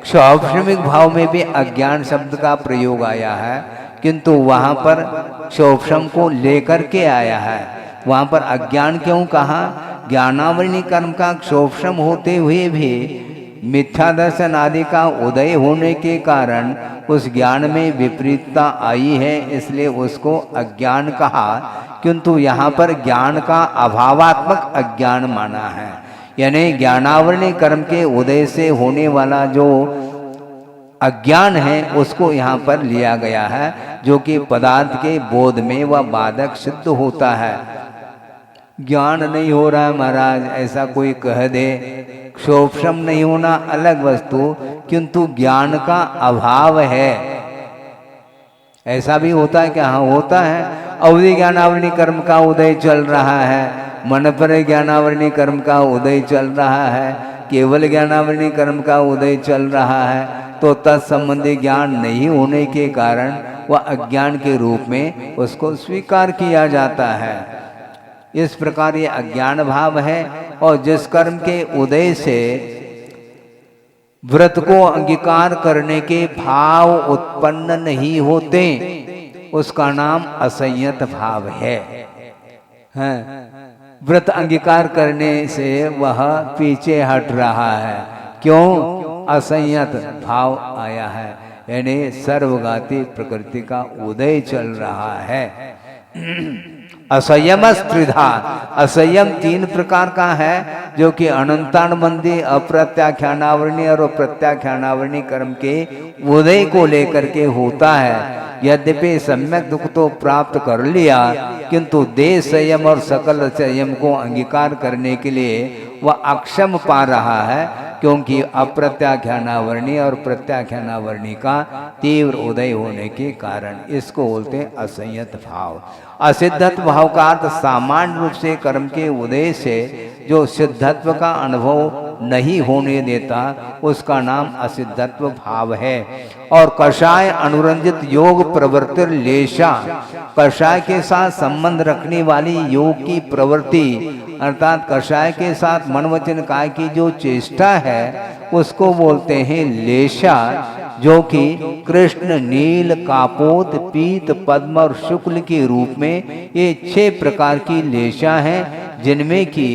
क्षौभशमिक भाव में भी अज्ञान शब्द का प्रयोग आया है, किंतु वहाँ पर क्षौभशम को लेकर के आया है। वहाँ पर अज्ञान क्यों कहा? ज्ञानावरणी कर्म का क्षौभशम होते हुए भी मिथ्या दर्शन आदि का उदय होने के कारण उस ज्ञान में विपरीतता आई है, इसलिए उसको अज्ञान कहा। किंतु यहाँ पर ज्ञान का अभावात्मक अज्ञान माना है, यानी ज्ञानावरणी कर्म के उदय से होने वाला जो अज्ञान है उसको यहाँ पर लिया गया है, जो कि पदार्थ के बोध में वह बाधक सिद्ध होता है। ज्ञान नहीं हो रहा है महाराज, ऐसा कोई कह दे, क्षोभशम नहीं होना अलग वस्तु, किंतु ज्ञान का अभाव है, ऐसा भी होता है कि हाँ होता है, अवधि ज्ञानावरणी कर्म का उदय चल रहा है, मन पर ज्ञानावरणी कर्म का उदय चल रहा है, केवल ज्ञानावरणी कर्म का उदय चल रहा है, तो तत्संबंधी ज्ञान नहीं होने के कारण वह अज्ञान के रूप में उसको स्वीकार किया जाता है। इस प्रकार ये अज्ञान भाव है। और जिस कर्म के उदय से व्रत को अंगीकार करने के भाव उत्पन्न नहीं होते, उसका नाम असंयत भाव है। व्रत अंगीकार करने से वह पीछे हट रहा है। क्यों? असंयत भाव आया है, यानी सर्वघाती प्रकृति का उदय चल रहा है। असंयम त्रिधा, असंयम 3 प्रकार का है, जो कि अनंतानुबंधी, अप्रत्याख्यानावरणी और प्रत्याख्यानावरणी कर्म के उदय को लेकर के होता है। यद्यपि सम्यक दुख तो प्राप्त कर लिया, किंतु देह संयम और सकल संयम को अंगीकार करने के लिए वह अक्षम पा रहा है, क्योंकि अप्रत्याख्यानावरणी और प्रत्याख्यानावरणी का तीव्र उदय होने के कारण। इसको बोलते हैं असंयत भाव। असिद्धत्व भाव का अर्थ सामान्य रूप से कर्म के उदय से जो सिद्धत्व का अनुभव नहीं होने देता, उसका नाम असिद्धत्व भाव है। और कषाय अनुरंजित योग प्रवृत्ति लेशा, कषाय के साथ संबंध रखने वाली योग की प्रवृत्ति, अर्थात कषाय के साथ मन वचन काय की जो चेष्टा है, उसको बोलते हैं लेशा, जो कि कृष्ण, नील, कापोत, पीत, पद्म और शुक्ल के रूप में ये 6 प्रकार की लेशा हैं, जिनमें कि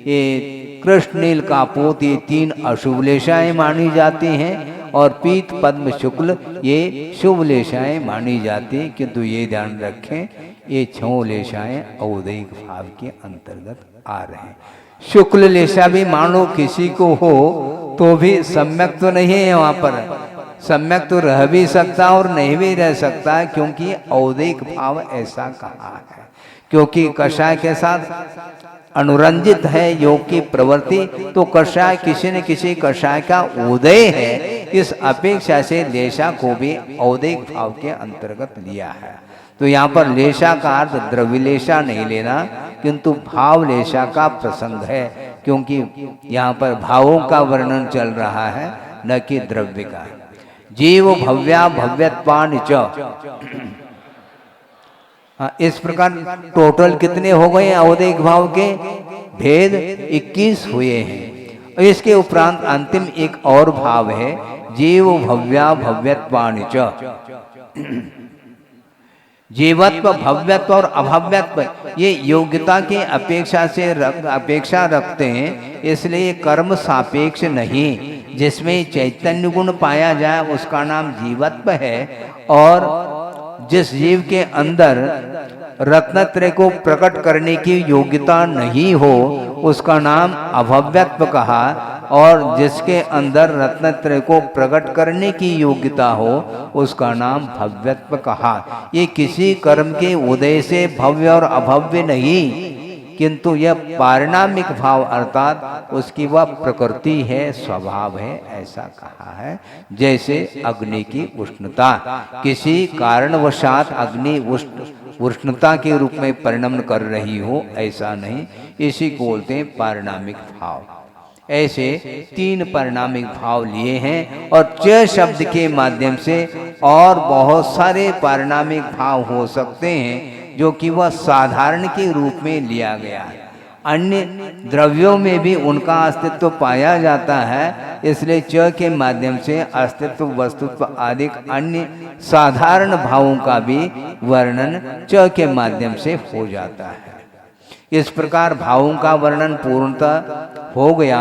ये कृष्ण, नील, कापोत ये 3 अशुभ लेशाएं मानी जाती हैं, और पीत, पद्म, शुक्ल ये शुभ लेशाएं मानी जाती हैं। किंतु ये ध्यान रखें, ये 6 लेशाएं औदैहिक भाव के अंतर्गत आ रहे हैं। शुक्ल लेशा भी मान लो किसी को हो तो भी सम्यक तो नहीं है, वहां पर सम्यक तो रह भी सकता और नहीं भी रह सकता है, क्योंकि औदैहिक भाव ऐसा कहा है। क्योंकि कषाय के साथ अनुरंजित है योग की प्रवृत्ति, तो कषाय किसी न किसी कषाय का उदय है, इस अपेक्षा से लेशा को भी औदैहिक भाव के अंतर्गत लिया है। तो यहाँ पर लेशा का अर्थ द्रव्य लेशा नहीं लेना, किंतु भाव लेशा का प्रसंग है, क्योंकि यहाँ पर भावों का वर्णन चल रहा है, न कि द्रव्य का। जीव भव्या भव्यत्वानि च, इस प्रकार टोटल कितने हो गए औदैहिक भाव के भेद? 21 हुए हैं। इसके उपरांत अंतिम एक और भाव है, जीव भव्या भव्यत्वानि च। जीवत्व, भव्यत्व और अभव्यत्व ये योग्यता के अपेक्षा रखते हैं, इसलिए कर्म सापेक्ष नहीं। जिसमें चैतन्य गुण पाया जाए उसका नाम जीवत्व है, और जिस जीव के अंदर रत्नत्रय को प्रकट करने की योग्यता नहीं हो उसका नाम अभव्यत्व कहा, और जिसके अंदर रत्नत्रय को प्रकट करने की योग्यता हो उसका नाम भव्यत्व कहा। ये किसी कर्म के उदय से भव्य और अभव्य नहीं, किंतु यह पारिणामिक भाव अर्थात उसकी वह प्रकृति है, स्वभाव है, ऐसा कहा है। जैसे अग्नि की उष्णता, किसी कारणवशात अग्नि उष्णता के रूप में परिणमन कर रही हो, ऐसा नहीं, इसी को बोलते हैं पारिणामिक भाव। ऐसे 3 परिणामिक भाव लिए हैं, और च शब्द के माध्यम से और बहुत सारे पारिणामिक भाव हो सकते हैं, जो कि वह साधारण के रूप में लिया गया है। अन्य द्रव्यों में भी उनका अस्तित्व पाया जाता है, इसलिए च के माध्यम से अस्तित्व, वस्तुत्व आदि अन्य साधारण भावों का भी वर्णन च के माध्यम से हो जाता है। इस प्रकार भावों का वर्णन पूर्णतः हो गया।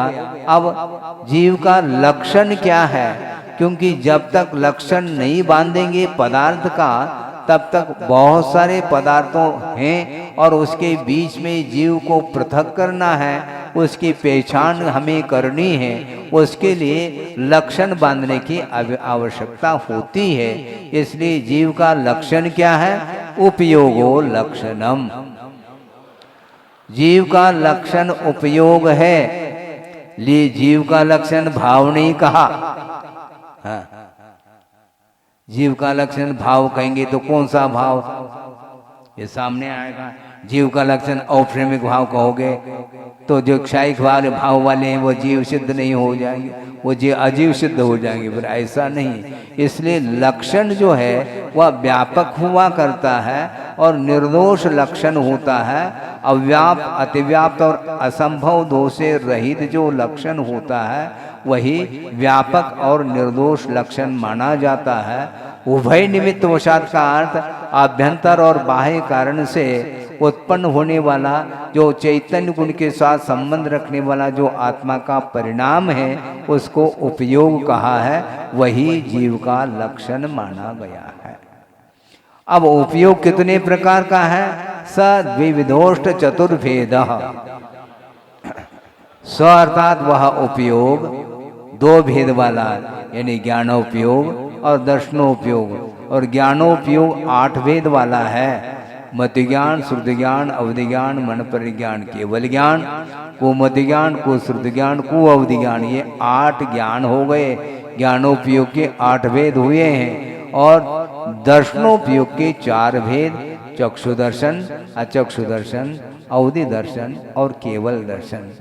अब जीव का लक्षण क्या है? क्योंकि जब तक लक्षण नहीं बांधेंगे पदार्थ का, तब तक बहुत सारे पदार्थों हैं और उसके बीच में जीव को पृथक करना है, उसकी पहचान हमें करनी है। उसके लिए लक्षण बांधने की आवश्यकता होती है। इसलिए जीव का लक्षण क्या है? उपयोगो लक्षणम। जीव का लक्षण उपयोग है, लिए जीव का लक्षण भाव नहीं कहा। हाँ। जीव का लक्षण भाव कहेंगे तो कौन सा भाव ये सामने आएगा। जीव का लक्षण औप्रेमिक भाव कहोगे तो जो क्षायिक वाले भाव वाले हैं वो जीव सिद्ध नहीं हो जाएंगे, वो जीव अजीव सिद्ध हो जाएंगे। पर ऐसा नहीं, इसलिए लक्षण जो है वह व्यापक हुआ करता है और निर्दोष लक्षण होता है। अव्याप्त, अतिव्याप्त और असंभव दोष से रहित जो लक्षण होता है वही व्यापक और निर्दोष लक्षण माना जाता है। उभय निमित्त वशात का अर्थ आभ्यंतर और बाह्य कारण से उत्पन्न होने वाला जो चैतन्य गुण के साथ संबंध रखने वाला जो आत्मा का परिणाम है उसको उपयोग कहा है, वही जीव का लक्षण माना गया है। अब उपयोग कितने प्रकार का है? सद्विविधोष्ट चतुर्भेद। स अर्थात वह उपयोग दो भेद वाला, यानी ज्ञानोपयोग और दर्शनोपयोग। और ज्ञानोपयोग 8 भेद वाला है। मत ज्ञान, श्रुति ज्ञान, अवधि ज्ञान, मन परिज्ञान, केवल ज्ञान, कुमति ज्ञान, कुश्रुति ज्ञान, कुअवधि ज्ञान, ये 8 ज्ञान हो गए। ज्ञानोपयोग के 8 भेद हुए हैं। और दर्शनोपयोग के 4 भेद, चक्षु दर्शन, अचक्षु दर्शन, अवधि दर्शन और केवल दर्शन।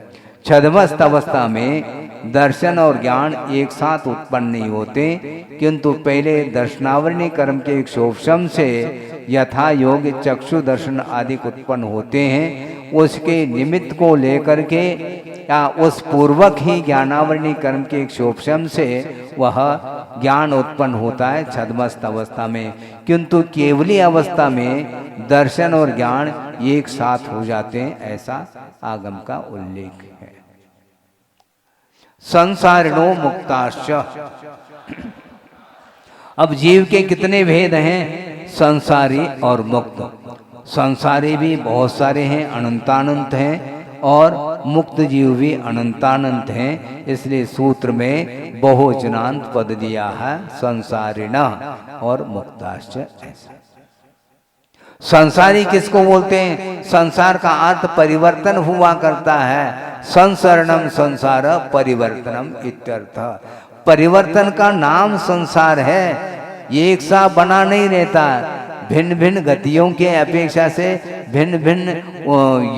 छद्मस्त अवस्था में दर्शन और ज्ञान एक साथ उत्पन्न नहीं होते, किंतु पहले दर्शनावरणी कर्म के एक शोभशम से यथा योग चक्षु दर्शन आदि उत्पन्न होते हैं। उसके निमित्त को लेकर के या उस पूर्वक ही ज्ञानावरणी कर्म के एक शोभशम से वह ज्ञान उत्पन्न होता है छद्मस्त अवस्था में, किंतु केवली अवस्था में दर्शन और ज्ञान एक साथ हो जाते हैं, ऐसा आगम का उल्लेख है। संसारिणो मुक्ताश्च। अब जीव के कितने भेद हैं? संसारी और मुक्त। संसारी भी बहुत सारे हैं, अनंतानंत हैं, और मुक्त जीव भी अनंतानंत हैं। इसलिए सूत्र में बहुवचनांत पद दिया है, संसारिणा और मुक्ताश्च। ऐसा संसारी किसको बोलते हैं? संसार का अर्थ परिवर्तन हुआ करता है। संसरणम संसार परिवर्तनम इत्यर्थ। परिवर्तन का नाम संसार है, ये एक सा बना नहीं रहता। भिन्न भिन्न गतियों के अपेक्षा से, भिन्न भिन्न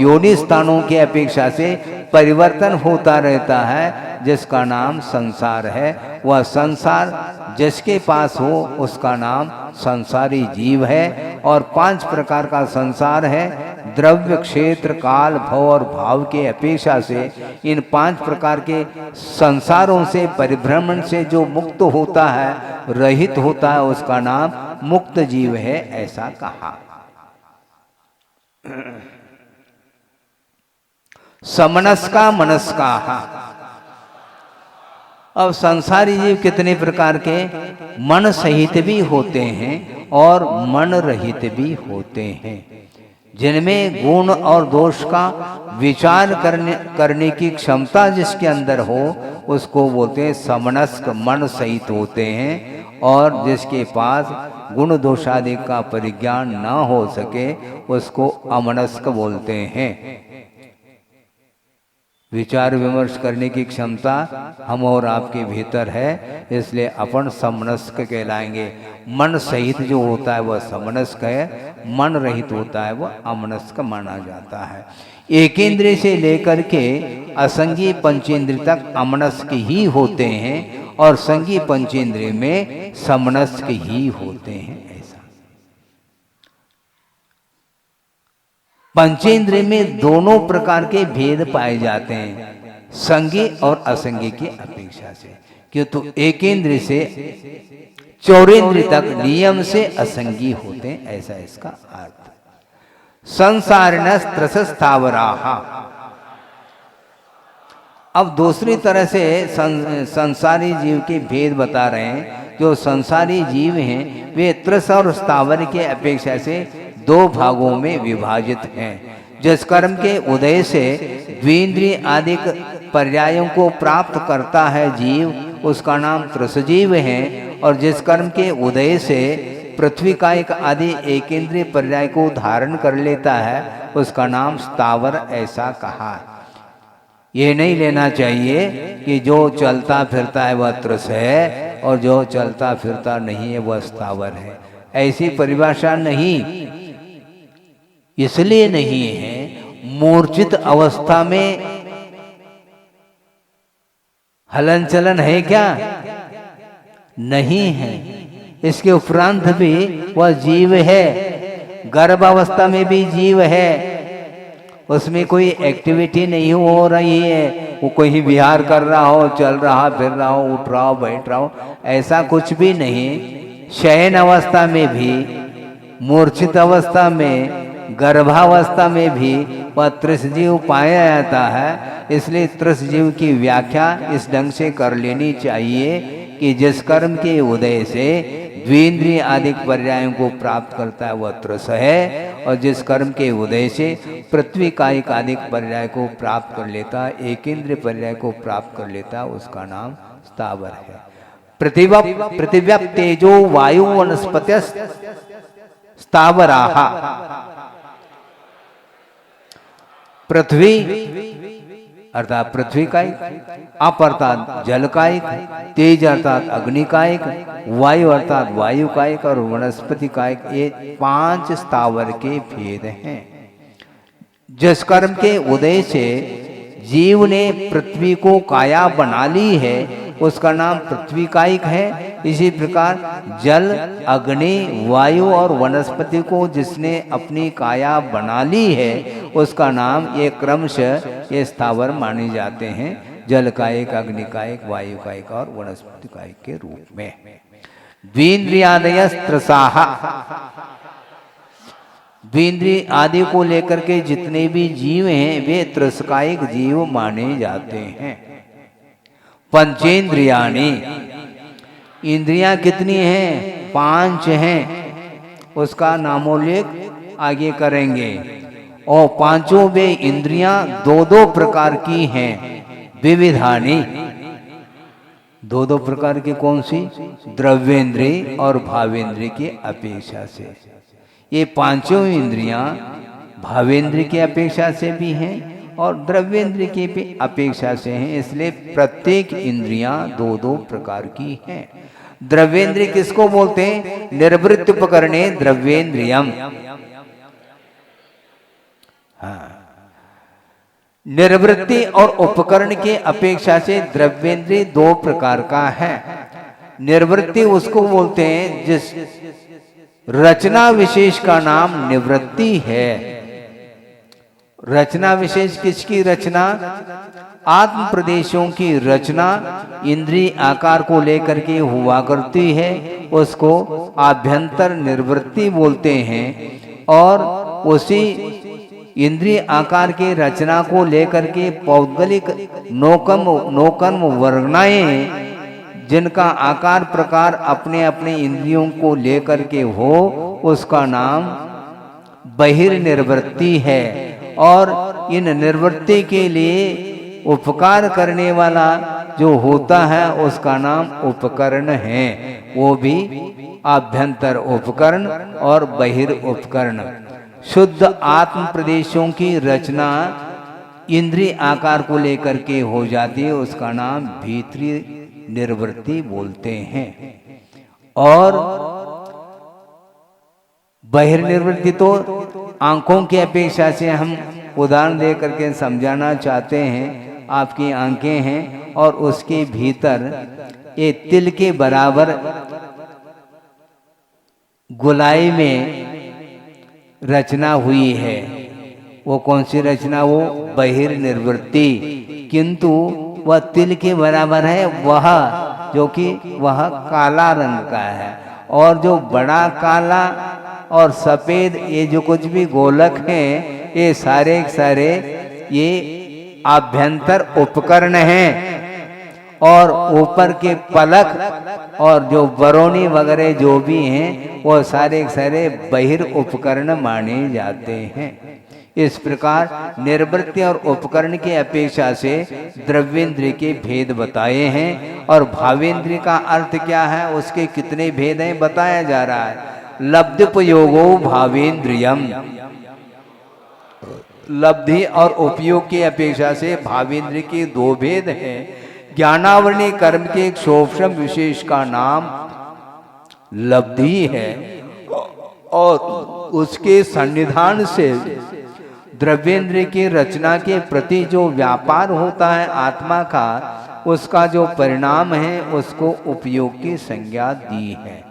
योनि स्थानों के अपेक्षा से परिवर्तन होता रहता है, जिसका नाम संसार है। वह संसार जिसके पास हो उसका नाम संसारी जीव है। और 5 प्रकार का संसार है। द्रव्य, क्षेत्र, काल, भव और भाव के अपेक्षा से इन 5 प्रकार के संसारों से, परिभ्रमण से जो मुक्त होता है, रहित होता है, उसका नाम मुक्त जीव है, ऐसा कहा। समनस्का मनस्का। अब संसारी जीव कितने प्रकार के? मन सहित भी होते हैं और मन रहित भी होते हैं। जिनमें गुण और दोष का विचार करने की क्षमता जिसके अंदर हो उसको बोलते हैं समनस्क, मन सहित होते हैं। और जिसके पास गुण दोषादि का परिज्ञान ना हो सके उसको अमनस्क बोलते हैं। विचार विमर्श करने की क्षमता हम और आपके भीतर है, इसलिए अपन समनस्क कहलाएंगे। मन सहित जो होता है वह समनस्क है, मन रहित होता है वह अमनस्क माना जाता है। एकेंद्रिय से लेकर के असंगी पंचेंद्रिय तक अमनस्क ही होते हैं और संगी पंचेंद्रिय में समनस्क ही होते हैं। ऐसा पंचेंद्रिय में दोनों प्रकार के भेद पाए जाते हैं, संगी और असंगी की अपेक्षा से। क्योंकि एकेंद्रिय से चौरेंद्रिय तक नियम से असंगी होते हैं, ऐसा इसका अर्थ। संसारिणस्त्रस्थावराः। अब दूसरी तरह से संसारी जीव के भेद बता रहे हैं। जो संसारी जीव हैं वे त्रस और स्थावर के अपेक्षा से 2 भागों में विभाजित हैं। जिस कर्म के उदय से द्विंद्रिय आदि पर्यायों को प्राप्त करता है जीव, उसका नाम त्रसजीव है। और जिस कर्म के उदय से पृथ्वी का एक आदि एकेंद्रीय पर्याय को धारण कर लेता है उसका नाम स्थावर, ऐसा कहा। ये नहीं लेना चाहिए कि जो चलता फिरता है वह त्रस है और जो चलता फिरता नहीं है वह स्थावर है, ऐसी परिभाषा नहीं। इसलिए नहीं है, मूर्छित अवस्था में हलन चलन है क्या? नहीं है। इसके उपरांत भी वह जीव है, गर्भावस्था में भी जीव है, उसमें कोई एक्टिविटी नहीं हो रही है, वो कोई विहार कर रहा हो, चल रहा फिर रहा हो, उठ रहा हो, बैठ रहा हो, ऐसा कुछ भी नहीं। शयन अवस्था में भी, मूर्छित अवस्था में, गर्भावस्था में भी वह त्रिसजीव पाया जाता है। इसलिए त्रिसजीव की व्याख्या इस ढंग से कर लेनी चाहिए कि जिस कर्म के उदय से द्विंद्रिय आदि पर्यायों को प्राप्त करता है वह त्रस है, और जिस कर्म के उदय से पृथ्वी कायिक आदि पर्याय को प्राप्त कर लेता, एक इंद्रिय पर्याय को प्राप्त कर लेता, उसका नाम स्थावर है। पृथिव्या तेजो वायु वनस्पत्य स्थावराः। पृथ्वी अर्थात पृथ्वी कायिक, अप अर्थात जल कायिक, तेज अर्थात अग्नि कायिक, वायु अर्थात वायु कायिक और वनस्पति कायिक, ये 5 स्थावर के भेद हैं। जिस कर्म के उदय से जीव ने पृथ्वी को काया बना ली है उसका नाम पृथ्वी कायिक है। इसी प्रकार जल, अग्नि, वायु और वनस्पति को जिसने अपनी काया बना ली है उसका नाम ये क्रमशः ये स्थावर माने जाते हैं, जल कायिक, अग्नि कायिक, वायु कायिक और वनस्पति कायिक के रूप में। द्विंद्रियादय त्रसाः, द्विंद्रिय आदि को लेकर के जितने भी जीव हैं वे त्रसकायिक जीव माने जाते हैं। पंचेंद्रियाणि, इंद्रियां कितनी हैं? 5 हैं, उसका नामोल्लेख आगे करेंगे। और पांचों वे इंद्रियां 2-2 प्रकार की हैं। विविधानि, 2-2 प्रकार की कौन सी? द्रव्येंद्रिय और भावेंद्रिय की अपेक्षा से। ये पांचों इंद्रियां भावेंद्रिय की अपेक्षा से भी हैं और द्रव्येंद्रिय की भी अपेक्षा से हैं, इसलिए प्रत्येक इंद्रियां 2-2 प्रकार की हैं। द्रव्येंद्रिय किसको बोलते हैं? निर्वृत्त उपकरणे द्रव्येंद्रियम। हाँ, निर्वृत्ति और उपकरण के अपेक्षा से द्रव्येंद्रिय 2 प्रकार का है। निर्वृत्ति उसको बोलते हैं जिस रचना विशेष का नाम निवृत्ति है। रचना विशेष किसकी रचना? आत्म प्रदेशों की रचना इंद्रिय आकार को लेकर के हुआ करती है, उसको आभ्यंतर निर्वृत्ति बोलते हैं। और उसी इंद्रिय आकार के रचना को लेकर के पौद्गलिक नोकर्म वर्गनाएं जिनका आकार प्रकार अपने अपने इंद्रियों को लेकर के हो उसका नाम बहिर्निवृत्ति है। और इन निवृत्ति के लिए उपकार करने वाला जो होता है उसका नाम उपकरण है, वो भी आभ्यंतर उपकरण और बहिर उपकरण। शुद्ध आत्म प्रदेशों की रचना इंद्रिय आकार को लेकर के हो जाती है, उसका नाम भीतरी निर्वृत्ति बोलते हैं। और बहिर्निवृत्ति तो आंखों की अपेक्षा से हम उदाहरण दे करके समझाना चाहते हैं। आपकी आंखें हैं और उसके भीतर ये तिल के बराबर गोलाई में रचना हुई है। वो कौन सी रचना? वो बहिर्निवृत्ति। किंतु वह तिल के बराबर है, वह जो कि वह काला रंग का है। और जो बड़ा काला और सफेद ये जो कुछ भी गोलक हैं, ये सारे ये आभ्यंतर उपकरण हैं। और ऊपर के पलक और जो बरौनी वगैरह जो भी हैं वो सारे बहिर उपकरण माने जाते हैं। इस प्रकार निर्वृत्ति और उपकरण की अपेक्षा से द्रव्येंद्रिय के भेद बताए हैं। और भावेंद्रिय का अर्थ क्या है, उसके कितने भेद हैं बताया जा रहा है। लब्धोपयोगो भावेंद्रियम, लब्धि और उपयोग की अपेक्षा से भावेंद्रिय के 2 भेद हैं। ज्ञानावरणी कर्म के एक शोभम विशेष का नाम लब्धि है और उसके सन्निधान से द्रव्येंद्र की रचना के प्रति जो व्यापार होता है आत्मा का, उसका जो परिणाम है उसको उपयोग की संज्ञा दी है।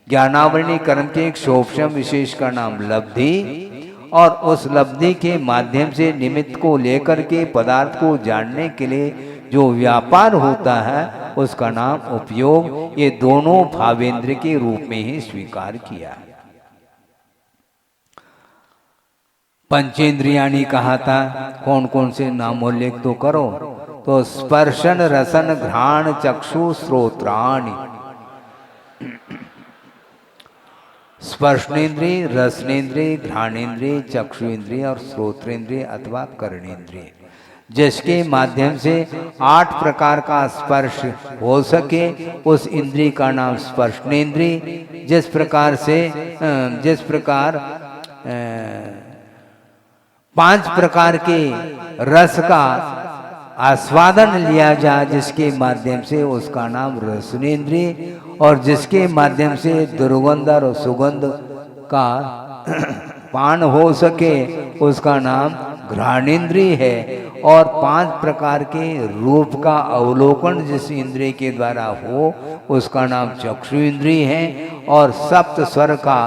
ज्ञानावरणी कर्म के एक शोभम विशेष का नाम लब्धि और उस लब्धि के माध्यम से निमित्त को लेकर के पदार्थ को जानने के लिए जो व्यापार होता है उसका नाम उपयोग। ये दोनों भावेंद्र के रूप में ही स्वीकार किया। पंचेंद्रियाणी कहा था, कौन कौन से नामोल्लेख तो करो, तो स्पर्शन रसन घ्राण चक्षु श्रोत्राणि। स्पर्शनेन्द्रिय, रसनेन्द्रिय, घ्राणेन्द्रिय, चक्षुइंद्रिय और श्रोत्रेंद्रिय अथवा कर्णेन्द्रिय, जिसके माध्यम से 8 प्रकार का स्पर्श हो सके उस इंद्रिय का नाम स्पर्शनेन्द्रिय। जिस प्रकार 5 प्रकार के रस का आस्वादन लिया जाए जिसके माध्यम से उसका नाम रसनेन्द्रिय, और जिसके माध्यम से दुर्गंध और सुगंध का पान हो सके उसका नाम घ्राणेन्द्रिय है, और 5 प्रकार के रूप का अवलोकन जिस इंद्रिय के द्वारा हो उसका नाम चक्षु इंद्रिय है, और सप्त स्वर का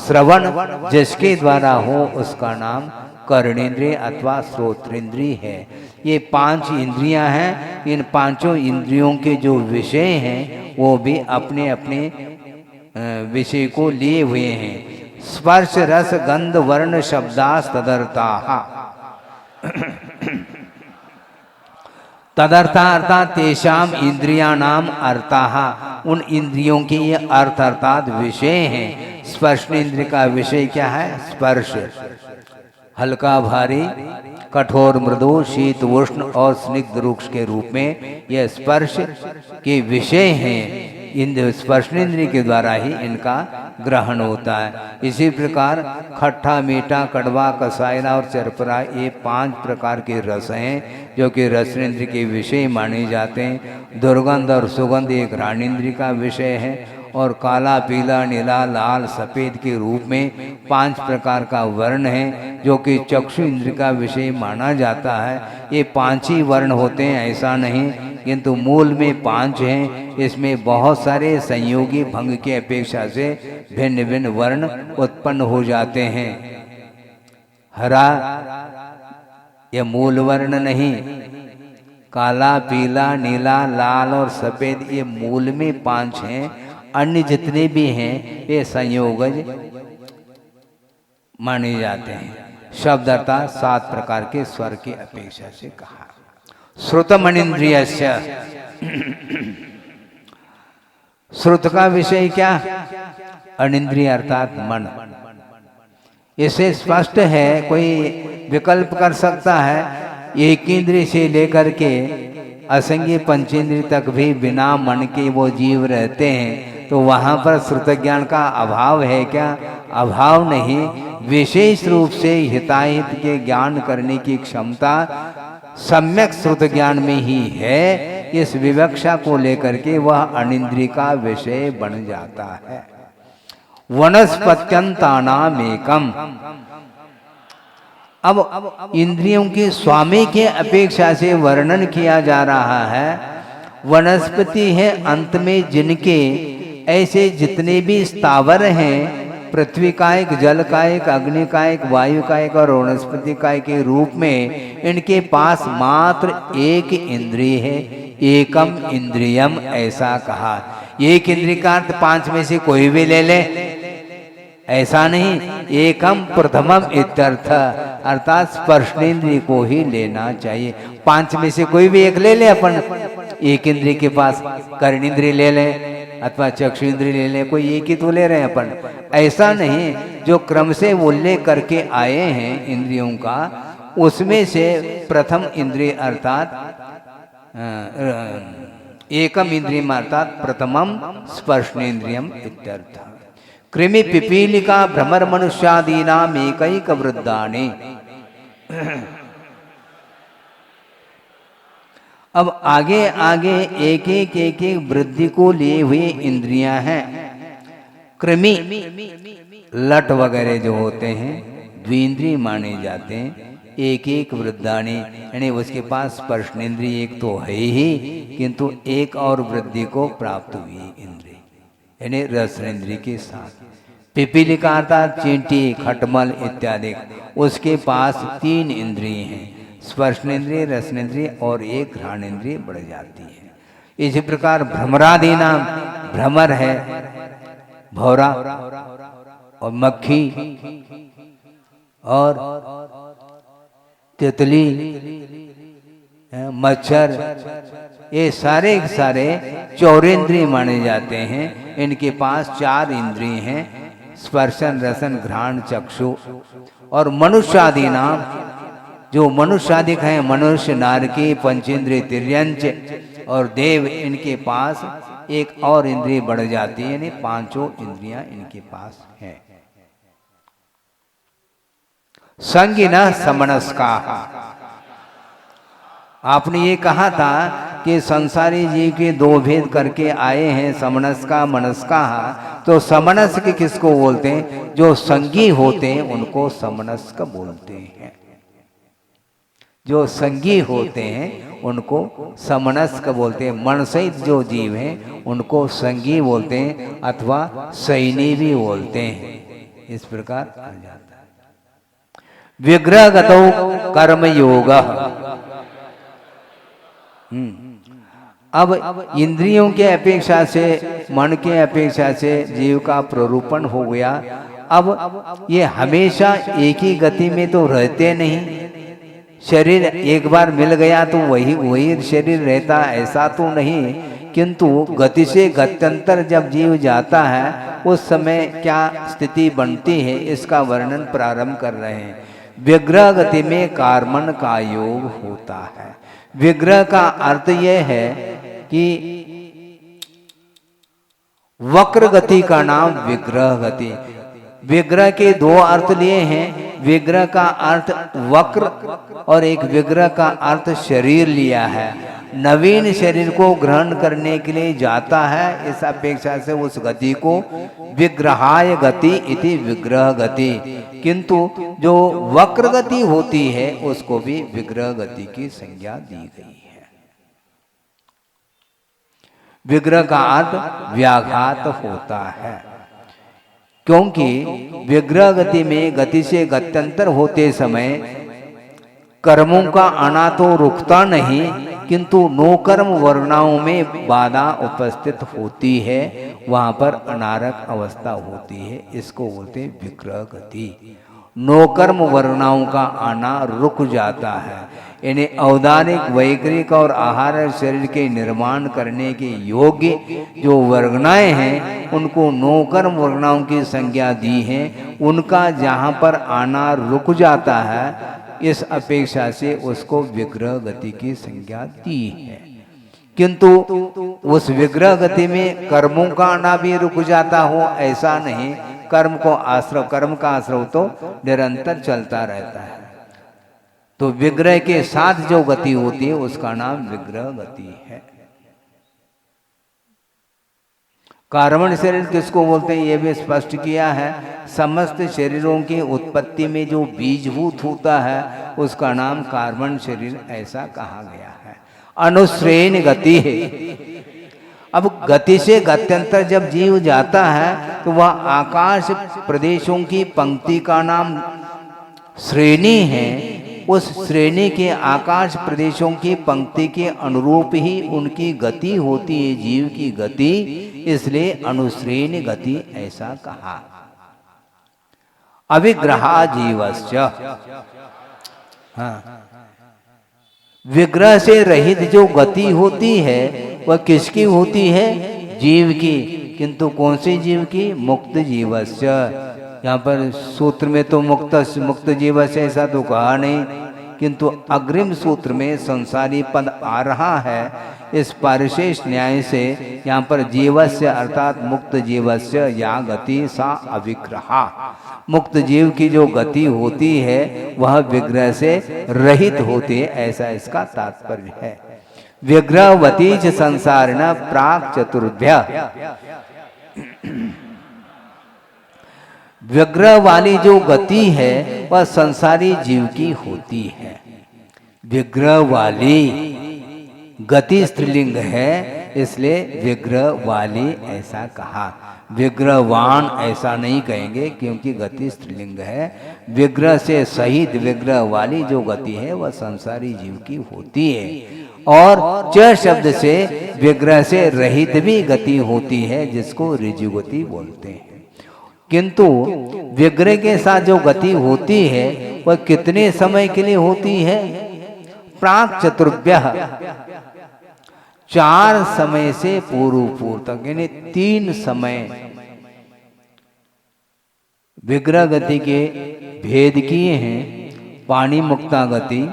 श्रवण जिसके द्वारा हो उसका नाम कर्णेन्द्रिय अथवा श्रोत्रेंद्रिय है। ये 5 इंद्रियां हैं। इन 5 इंद्रियों के जो विषय हैं वो भी अपने अपने विषय को लिए हुए हैं। स्पर्श रस गंध वर्ण शब्दास तदर्थाः। तदर्था अर्थात तेषाम इंद्रियाणाम अर्थाः, उन इंद्रियों के ये अर्थ अर्थात विषय हैं। स्पर्शनेन्द्रिय का विषय क्या है? स्पर्श। हल्का भारी, कठोर मृदु, शीत उष्ण और स्निग्ध रुक्ष के रूप में यह स्पर्श के विषय हैं। इन स्पर्शनेन्द्रिय के द्वारा ही इनका ग्रहण होता है। इसी प्रकार खट्टा, मीठा, कड़वा, कसायला और चरपरा ये 5 प्रकार के रस हैं जो कि रसनेन्द्रिय के विषय माने जाते हैं। दुर्गंध और सुगंध एक घ्राणेन्द्रिय का विषय है, और काला, पीला, नीला, लाल, सफ़ेद के रूप में 5 प्रकार का वर्ण है जो कि चक्षु इंद्रिय का विषय माना जाता है। ये 5 ही वर्ण होते हैं ऐसा नहीं, किंतु मूल में 5 हैं। इसमें बहुत सारे संयोगी भंग की अपेक्षा से भिन्न भिन्न वर्ण उत्पन्न हो जाते हैं। हरा यह मूल वर्ण नहीं, काला, पीला, नीला, लाल और सफ़ेद ये मूल में 5 हैं। अन्य जितने भी हैं ये संयोगज माने जाते हैं। शब्द अर्थात 7 प्रकार के स्वर की अपेक्षा से कहा। श्रुतमनिन्द्रियस्य, श्रुत का विषय क्या? अनिंद्रिय अर्थात मन। इसे स्पष्ट है, कोई विकल्प कर सकता है। एक इंद्रिय से लेकर के असंज्ञ पंचेंद्रिय तक भी बिना मन के वो जीव रहते हैं, तो वहाँ पर श्रुत ज्ञान का अभाव है क्या? अभाव नहीं, विशेष रूप से हिताहित के ज्ञान करने की क्षमता सम्यक श्रुत ज्ञान में ही है। इस विवक्षा को लेकर के वह अनिंद्रिय का विषय बन जाता है। वनस्पत्यंतानाम एकम। अब इंद्रियों के स्वामी के अपेक्षा से वर्णन किया जा रहा है। वनस्पति है अंत में जिनके ऐसे जितने भी स्थावर हैं, पृथ्वी का एक, जल का एक, अग्नि का एक, वायु का एक और वनस्पति का एक रूप में इनके पास मात्र एक इंद्रिय है। एकम इंद्रियम ऐसा कहा। एक इंद्रिय का अर्थ 5 में से कोई भी ले ले ऐसा नहीं, एकम प्रथमम इत्यर्थ, अर्थात स्पर्शनेन्द्रिय को ही लेना चाहिए। 5 में से कोई भी एक ले ले अपन। एक इंद्रिय के पास कर्णेन्द्रिय ले लें अथवा चक्षु इंद्रिय ले लें, कोई एक ही तो ले रहे हैं अपन। ऐसा नहीं, जो क्रम से उल्लेख करके आए हैं इंद्रियों का, उसमें से प्रथम इंद्रिय अर्थात एकम इंद्रियम अर्थात प्रथमम स्पर्शनेन्द्रियम इत्यर्थ। कृमि पिपीलिका भ्रमर मनुष्यादीनाम एकैक वृद्धानि। अब आगे आगे एक एक वृद्धि को लिए हुए इंद्रियां हैं। कृमि लट वगैरह जो होते हैं द्विंद्रिय माने जाते हैं। एक एक वृद्धानी यानी उसके पास स्पर्शनेन्द्रिय एक तो है ही, किंतु एक और वृद्धि को प्राप्त हुई इंद्रिय यानी रसनेन्द्रिय के साथ। पिपीलिका अर्थात चींटी, खटमल इत्यादि, उसके पास 3 इंद्रिय हैं, स्पर्शनेन्द्रिय, रसनेन्द्रिय और एक घ्राणेन्द्रिय बढ़ जाती है। इसी प्रकार भ्रमरादि नाम, भ्रमर है, भौरा और मक्खी और तितली, मच्छर, ये सारे सारे चौरेंद्रिय माने जाते हैं। इनके पास 4 इंद्रिय हैं, स्पर्शन, रसन, घ्राण, चक्षु। और मनुष्यादि नाम, जो मनुष्यादिक हैं, मनुष्य, नारकी, पंचेंद्रिय, तिर्यंच और देव, इनके पास एक और इंद्रिय बढ़ जाती है, यानी 5 इंद्रियां इनके पास हैं। संगिनः समनस्काः, आपने ये कहा था कि संसारी जीव के 2 भेद करके आए हैं, समनस्का, मनस्काः। तो समनस्क किसको बोलते हैं? जो संगी होते हैं उनको समनस्क बोलते हैं। जो संगी होते हैं उनको समनस्क बोलते हैं। मन सहित जो जीव हैं उनको संगी बोलते हैं अथवा सैनी भी बोलते हैं। इस प्रकार आ जाता है। विग्रहगतो कर्म योग। अब इंद्रियों के अपेक्षा से, मन के अपेक्षा से जीव का प्ररूपण हो गया। अब ये हमेशा एक ही गति में तो रहते नहीं। शरीर एक बार मिल गया तो वही शरीर रहता, ऐसा तो नहीं। किंतु गति से गत्यंतर जब जीव जाता है उस समय क्या स्थिति बनती है, इसका वर्णन प्रारंभ कर रहे हैं। विग्रह गति में कार्मण का योग होता है। विग्रह का अर्थ यह है कि वक्र गति का नाम विग्रह गति। विग्रह के 2 अर्थ लिए हैं। विग्रह का अर्थ वक्र और एक विग्रह का अर्थ शरीर लिया है। नवीन शरीर को ग्रहण करने के लिए जाता है, इस अपेक्षा से उस गति को विग्रहाय गति इति विग्रह गति। किंतु जो वक्र गति होती है उसको भी विग्रह गति की संज्ञा दी गई है। विग्रह का अर्थ व्याघात होता है, क्योंकि विग्रह गति में गति से गत्यंतर होते समय कर्मों का आना तो रुकता नहीं, किंतु नोकर्म वर्णाओं में बाधा उपस्थित होती है, वहां पर अनारक अवस्था होती है। इसको बोलते हैं विग्रह गति। नोकर्म वर्णाओं का आना रुक जाता है। इन्हें औदानिक, वैकृतिक और आहार शरीर के निर्माण करने के योग्य जो वर्गनाएं हैं उनको नोकर्म वर्गनाओं की संज्ञा दी है। उनका जहाँ पर आना रुक जाता है, इस अपेक्षा से उसको विग्रह गति की संज्ञा दी है। किंतु उस विग्रह गति में कर्मों का आना भी रुक जाता हो, ऐसा नहीं। कर्म को आश्रव, कर्म का आश्रव तो निरंतर चलता रहता है। तो विग्रह के साथ जो गति होती है उसका नाम विग्रह गति है। कार्बन शरीर किसको बोलते हैं ये भी स्पष्ट किया है। समस्त शरीरों की उत्पत्ति में जो बीजभूत होता है उसका नाम कार्बन शरीर ऐसा कहा गया है। अनुश्रेण गति है। अब गति से गत्यंतर जब जीव जाता है तो वह आकाश प्रदेशों की पंक्ति का नाम श्रेणी है। उस श्रेणी के आकाश प्रदेशों की पंक्ति के अनुरूप ही उनकी गति होती है, जीव की गति, इसलिए अनुश्रेणी गति ऐसा कहा। अविग्रहा जीवस्य, हाँ, विग्रह से रहित जो गति होती है वह किसकी होती है? जीव की। किंतु कौन सी जीव की? मुक्त जीवस्य। यहाँ पर सूत्र में तो मुक्त जीवस्य ऐसा तो कहा नहीं, किंतु अग्रिम सूत्र में संसारी पद आ रहा है। इस पारिशेष न्याय से यहाँ पर जीवस्य अर्थात मुक्त जीवस्य या गति सा अविग्रहा, मुक्त जीव की जो गति होती है वह विग्रह से रहित होती है, ऐसा इसका तात्पर्य है। विग्रहवती च संसारिण प्राक चतुर्भ्य। विग्रह वाली जो गति है वह संसारी जीव की होती है। विग्रह वाली गति स्त्रीलिंग है, इसलिए विग्रह वाली ऐसा कहा। विग्रहवान ऐसा नहीं कहेंगे क्योंकि गति स्त्रीलिंग है। विग्रह से सहित विग्रह वाली जो गति है वह संसारी जीव की होती है। और च शब्द से विग्रह से रहित भी गति होती है, जिसको ऋजुगति बोलते हैं। किंतु विग्रह के साथ जो गति होती है वह कितने समय के लिए होती है? प्राक चतुर्भ्य, 4 समय से पूर्व तक, यानी 3 समय। विग्रह गति के भेद किए हैं, पानी मुक्ता गति,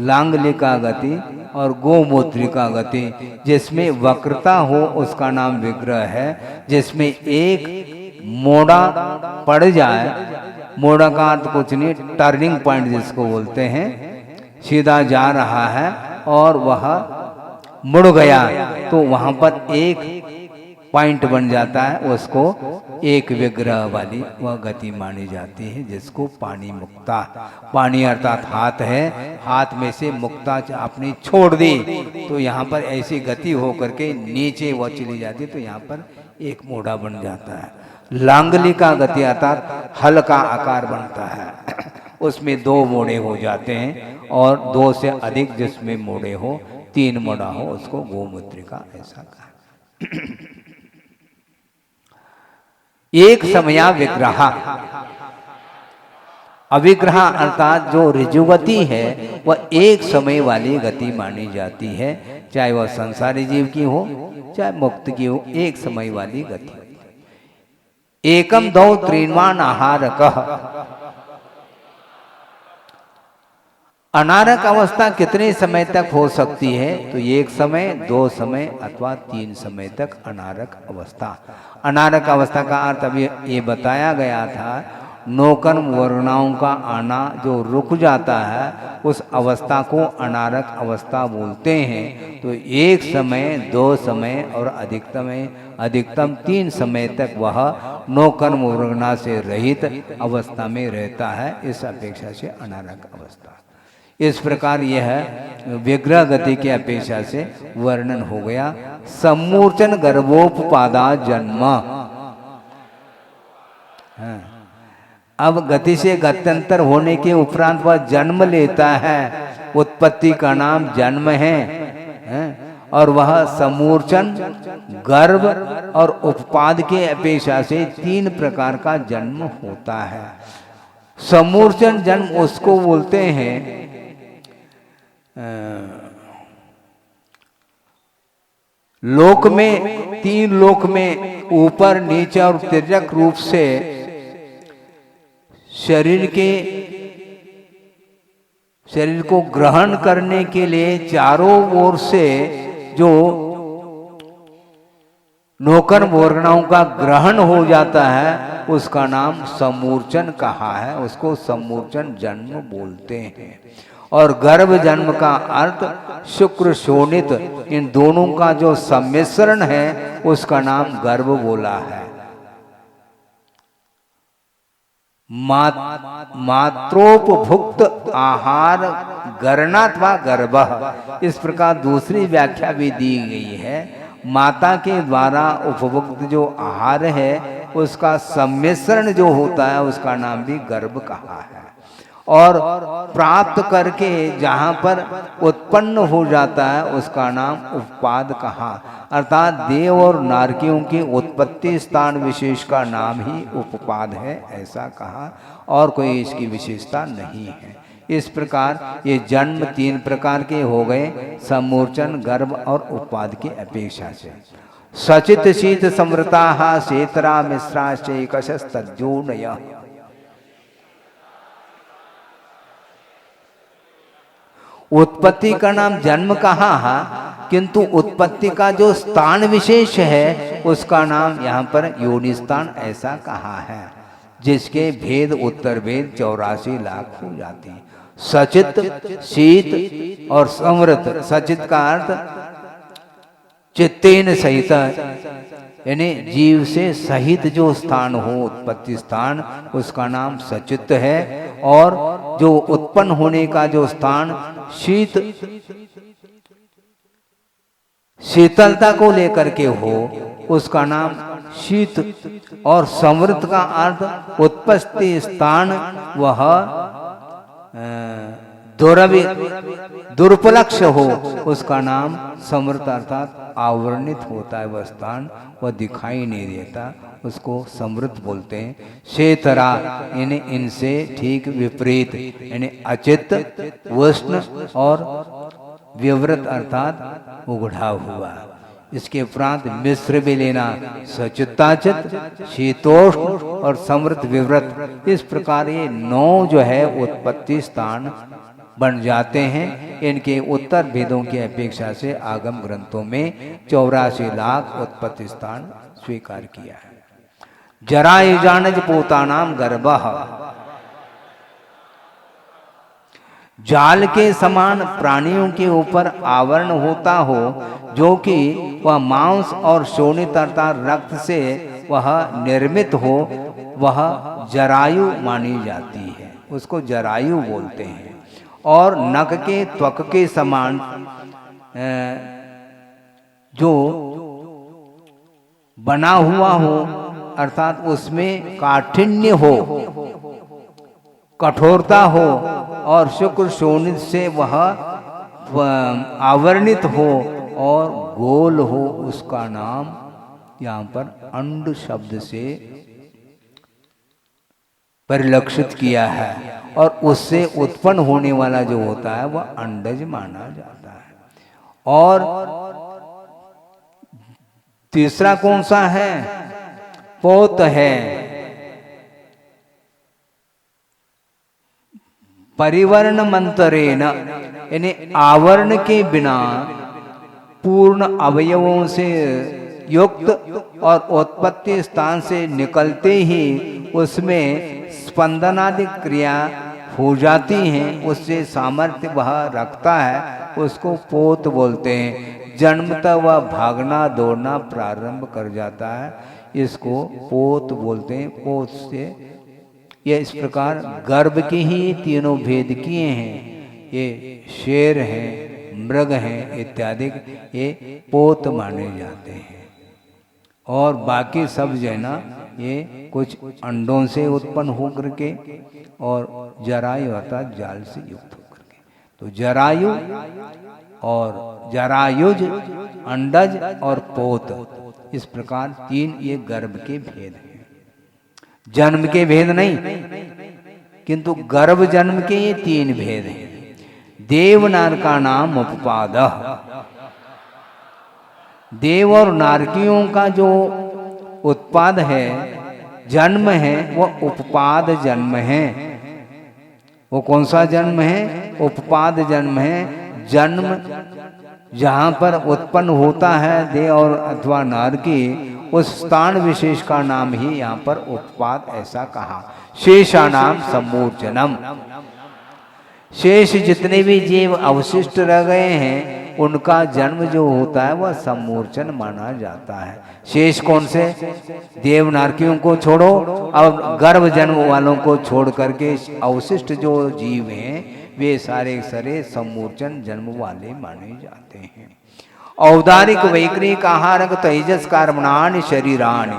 लांगलिका गति और गोमूत्रिका गति। जिसमें वक्रता हो उसका नाम विग्रह है। जिसमें एक मोड़ा पड़ जाए, मोड़ा का अर्थ कुछ नहीं, टर्निंग पॉइंट जिसको बोलते हैं, सीधा जा रहा है और वह मुड़ गया तो वहां पर एक पॉइंट बन जाता है, उसको एक विग्रह वाली वह गति मानी जाती है, जिसको पानी मुक्ता। पानी अर्थात हाथ है, हाथ में से मुक्ता आपने छोड़ दी तो यहाँ पर ऐसी गति होकर के नीचे वह चली जाती है, तो यहाँ पर एक मोड़ा बन जाता है। लांगलिका गति अर्थात हल का आकार बनता है, उसमें 2 मोड़े हो जाते हैं और 2 से अधिक जिसमें मोड़े हो, 3 मोड़ा हो, उसको गोमूत्रिका ऐसा कहा। एक समया विग्रह, अविग्रह अर्थात जो ऋजुगति है वह एक समय वाली गति मानी जाती है, चाहे वह संसारी जीव की हो चाहे मुक्त की हो, एक समय वाली गति। एकम दो त्रीन्वान आहारकः, अनारक अवस्था कितने समय तक हो सकती है? तो 1 समय, 2 समय अथवा 3 समय तक अनारक अवस्था। अनारक अवस्था का अर्थ अभी ये बताया गया था, नौकर्म वर्णाओं का आना जो रुक जाता है उस अवस्था को अनारक अवस्था बोलते हैं। तो 1 समय, 2 समय और अधिकतम 3 समय तक वह नौकर्म वर्णा से रहित अवस्था में रहता है, इस अपेक्षा से अनारक अवस्था। इस प्रकार यह विग्रह गति के अपेक्षा से वर्णन हो गया। सम्मूर्छन गर्भोपपादा जन्म, अब गति से गत्यंतर होने के उपरांत वह जन्म लेता है, उत्पत्ति का नाम जन्म है। और वह समूर्छन, गर्भ और उपपाद के अपेक्षा से 3 प्रकार का जन्म होता है। समूर्छन जन्म उसको बोलते हैं लोक में, 3 लोक में, ऊपर नीचे और तिर्यक रूप से शरीर को ग्रहण करने के लिए चारों ओर से जो नौकर वर्णाओं का ग्रहण हो जाता है उसका नाम समूर्छन कहा है, उसको समूर्छन जन्म बोलते हैं। और गर्भ जन्म का अर्थ शुक्र शोणित, इन दोनों का जो सम्मिश्रण है उसका नाम गर्भ बोला है। मात्रोपभुक्त आहार गरणात्वा गर्भ, इस प्रकार दूसरी व्याख्या भी दी गई है। माता के द्वारा उपभुक्त जो आहार है उसका सम्मिश्रण जो होता है उसका नाम भी गर्भ कहा है। और प्राप्त करके जहाँ पर उत्पन्न हो जाता है उसका नाम उपपाद कहा, अर्थात देव और नारकियों की उत्पत्ति स्थान विशेष का नाम ही उपपाद है ऐसा कहा, और कोई इसकी विशेषता नहीं है। इस प्रकार ये जन्म 3 प्रकार के हो गए, समूर्छन, गर्भ और उपपाद की अपेक्षा से। सचित शीत समृता शेतरा मिश्राश्चैकशस्तद्योनयः, उत्पत्ति का नाम जन्म कहा है, किंतु उत्पत्ति का जो स्थान विशेष है उसका नाम यहाँ पर योनि स्थान ऐसा कहा है, जिसके भेद उत्तर भेद 84 लाख हो जाते हैं। सचित, शीत और समृत। सचित का अर्थ चित्तेन सहित, यानी जीव से सहित जो स्थान हो, उत्पत्ति स्थान, उसका नाम सचित है। और जो उत्पन्न होने का जो स्थान शीतलता को लेकर के हो, उसका नाम शीत। और समृद्ध का अर्थ उत्पत्ति स्थान, वह दुर्पलक्ष हो, उसका नाम समृद्ध अर्थात आवरणित होता है वह स्थान, वह दिखाई नहीं देता, उसको समृद्ध बोलते हैं। शेतरा यानी इनसे ठीक विपरीत, यानी अचित, उष्ण और विवृत अर्थात उगढ़ा हुआ। इसके उपरांत मिश्र भी लेना, सचिताचित, शीतोष्ण और समृद्ध विवृत। इस प्रकार ये 9 जो है उत्पत्ति स्थान बन जाते हैं। इनके उत्तर भेदों की अपेक्षा से आगम ग्रंथों में 84 लाख उत्पत्ति स्थान स्वीकार किया है। जरायुजानज पोतानाम गर्भः, जाल के समान प्राणियों के ऊपर आवरण होता हो, जो कि वह मांस और शोणित अर्थात रक्त से वह निर्मित हो, वह जरायु मानी जाती है, उसको जरायु बोलते हैं। और नख के त्वक के समान जो बना हुआ हो, अर्थात उसमें काठिन्य हो, कठोरता हो और शुक्र शोणित से वह आवरणित हो और गोल हो, उसका नाम यहाँ पर अंड शब्द से परिलक्षित किया है। और उससे उत्पन्न होने वाला जो होता है वह अंडज माना जाता है। और तीसरा कौन सा है? पोत है। परिवर्ण मंत्रेण, यानी आवरण के बिना पूर्ण अवयवों से युक्त और उत्पत्ति स्थान से निकलते ही उसमें स्पंदनादि क्रिया हो जाती हैं, उससे सामर्थ्य वह रखता है, उसको पोत बोलते हैं। जन्मतः वह भागना दौड़ना प्रारंभ कर जाता है, इसको पोत बोलते हैं। पोत से ये इस प्रकार गर्भ के ही तीनों भेद किए हैं। ये शेर हैं, मृग हैं इत्यादि, ये पोत माने जाते हैं। और बाकी सब जो है ना, ये कुछ अंडों से उत्पन्न होकर के और जरायु अर्थात जाल से युक्त होकर के। तो जरायु और जरायुज, अंडज और पोत, इस प्रकार 3 ये गर्भ के भेद हैं। जन्म के भेद नहीं, किंतु गर्भ जन्म के ये 3 भेद हैं। देवनार का नाम उपपादः, देव और नारकियों का जो उत्पाद है, जन्म है, वह उपपाद जन्म है। वो कौन सा जन्म है? उपपाद जन्म है। जन्म जहाँ पर उत्पन्न होता है देव और अथवा नारकी, उस स्थान विशेष का नाम ही यहाँ पर उपपाद ऐसा कहा। शेषा नाम सम्मूर्छनम, शेष जितने भी जीव अवशिष्ट रह गए हैं उनका जन्म जो होता है वह सम्मूर्छन माना जाता है। शेष कौन से? देव नारकियों को छोड़ो, और गर्भ जन्म वालों को छोड़ करके अवशिष्ट जो जीव हैं वे सारे सरे सम्मूर्छन जन्म वाले माने जाते हैं। औदारिक वैक्रिक आहारक तेजस कर्मणानि शरीरानि,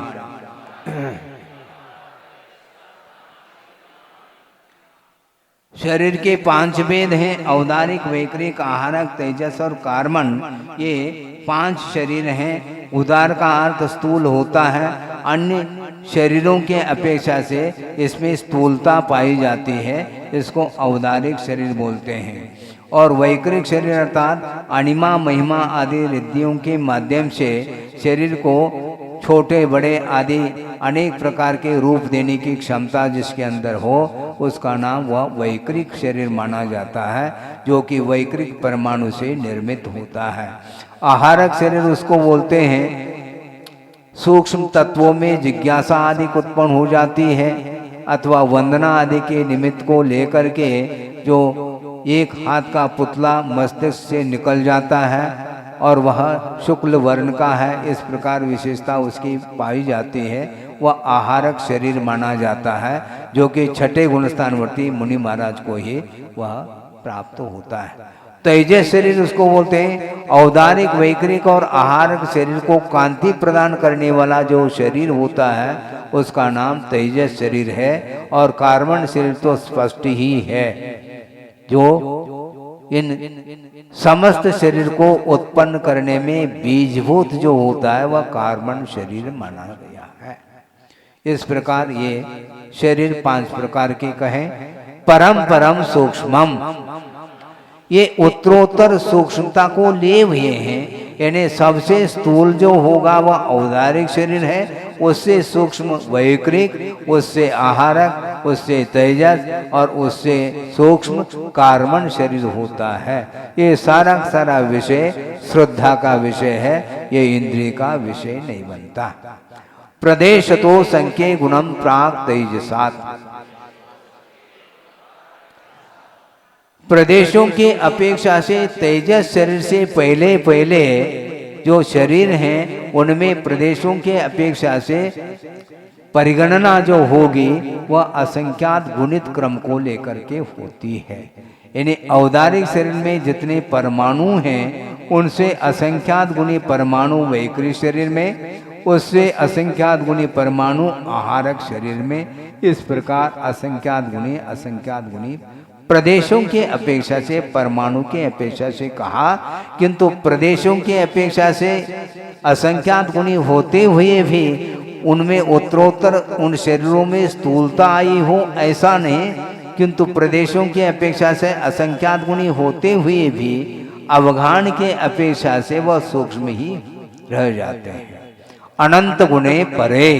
शरीर के 5 भेद हैं। औदारिक वैक्रिक आहारक तेजस और कार्मण, ये 5 शरीर हैं। उदार का अर्थ स्थूल होता है। अन्य शरीरों के अपेक्षा से इसमें स्थूलता पाई जाती है, इसको औदारिक शरीर बोलते हैं। और वैक्रिक शरीर अर्थात अणिमा महिमा आदि रिद्धियों के माध्यम से शरीर को छोटे बड़े आदि अनेक प्रकार के रूप देने की क्षमता जिसके अंदर हो, उसका नाम वह वैक्रिक शरीर माना जाता है, जो कि वैक्रिक परमाणु से निर्मित होता है। आहारक शरीर उसको बोलते हैं सूक्ष्म तत्वों में जिज्ञासा आदि उत्पन्न हो जाती है, अथवा वंदना आदि के निमित्त को लेकर के जो एक हाथ का पुतला मस्तिष्क से निकल जाता है और वह शुक्ल वर्ण का है, इस प्रकार विशेषता उसकी पाई जाती है, वह आहारक शरीर माना जाता है, जो कि छठे गुणस्थानवर्ती मुनि महाराज को ही वह प्राप्त होता है। तेजस शरीर उसको बोलते हैं। औदारिक, वैकृक और आहारक शरीर को कांति प्रदान करने वाला जो शरीर होता है उसका नाम तेजस शरीर है। और कार्बन शरीर तो स्पष्ट ही है, जो इन समस्त शरीर को उत्पन्न करने में बीजभूत जो होता है वह कार्बन शरीर माना गया है। इस प्रकार ये शरीर 5 प्रकार के कहें। परम परम सूक्ष्मम, ये उत्तरोत्तर सूक्ष्मता को लिए हुए हैं। यानी सबसे स्थूल जो होगा वह औदारिक शरीर है, उससे सूक्ष्म वैकृक, उससे आहारक, उससे तेजस और उससे सूक्ष्म कार्बन शरीर होता है। ये सारा सारा विषय श्रद्धा का विषय है, ये इंद्रिय का विषय नहीं बनता। प्रदेश तो संख्ये गुणम प्राक तेजसात, प्रदेशों की अपेक्षा से तेजस शरीर से पहले पहले जो शरीर हैं उनमें प्रदेशों के अपेक्षा से परिगणना जो होगी वह असंख्यात गुणित क्रम को लेकर के होती है। यानी औदारिक शरीर में जितने परमाणु हैं उनसे असंख्यात गुणी परमाणु वैकृत शरीर में, उससे असंख्यात गुणी परमाणु आहारक शरीर में, इस प्रकार असंख्यात गुणी प्रदेशों के अपेक्षा से, परमाणु के अपेक्षा से कहा, किंतु प्रदेशों के अपेक्षा से असंख्यात गुणी होते हुए भी उनमें उत्तरोत्तर उन शरीरों में स्थूलता आई हो ऐसा नहीं, किंतु प्रदेशों के अपेक्षा से असंख्यात गुणी होते हुए भी अवगाहन के अपेक्षा से वह सूक्ष्म ही रह जाते हैं। अनंत गुणे परे,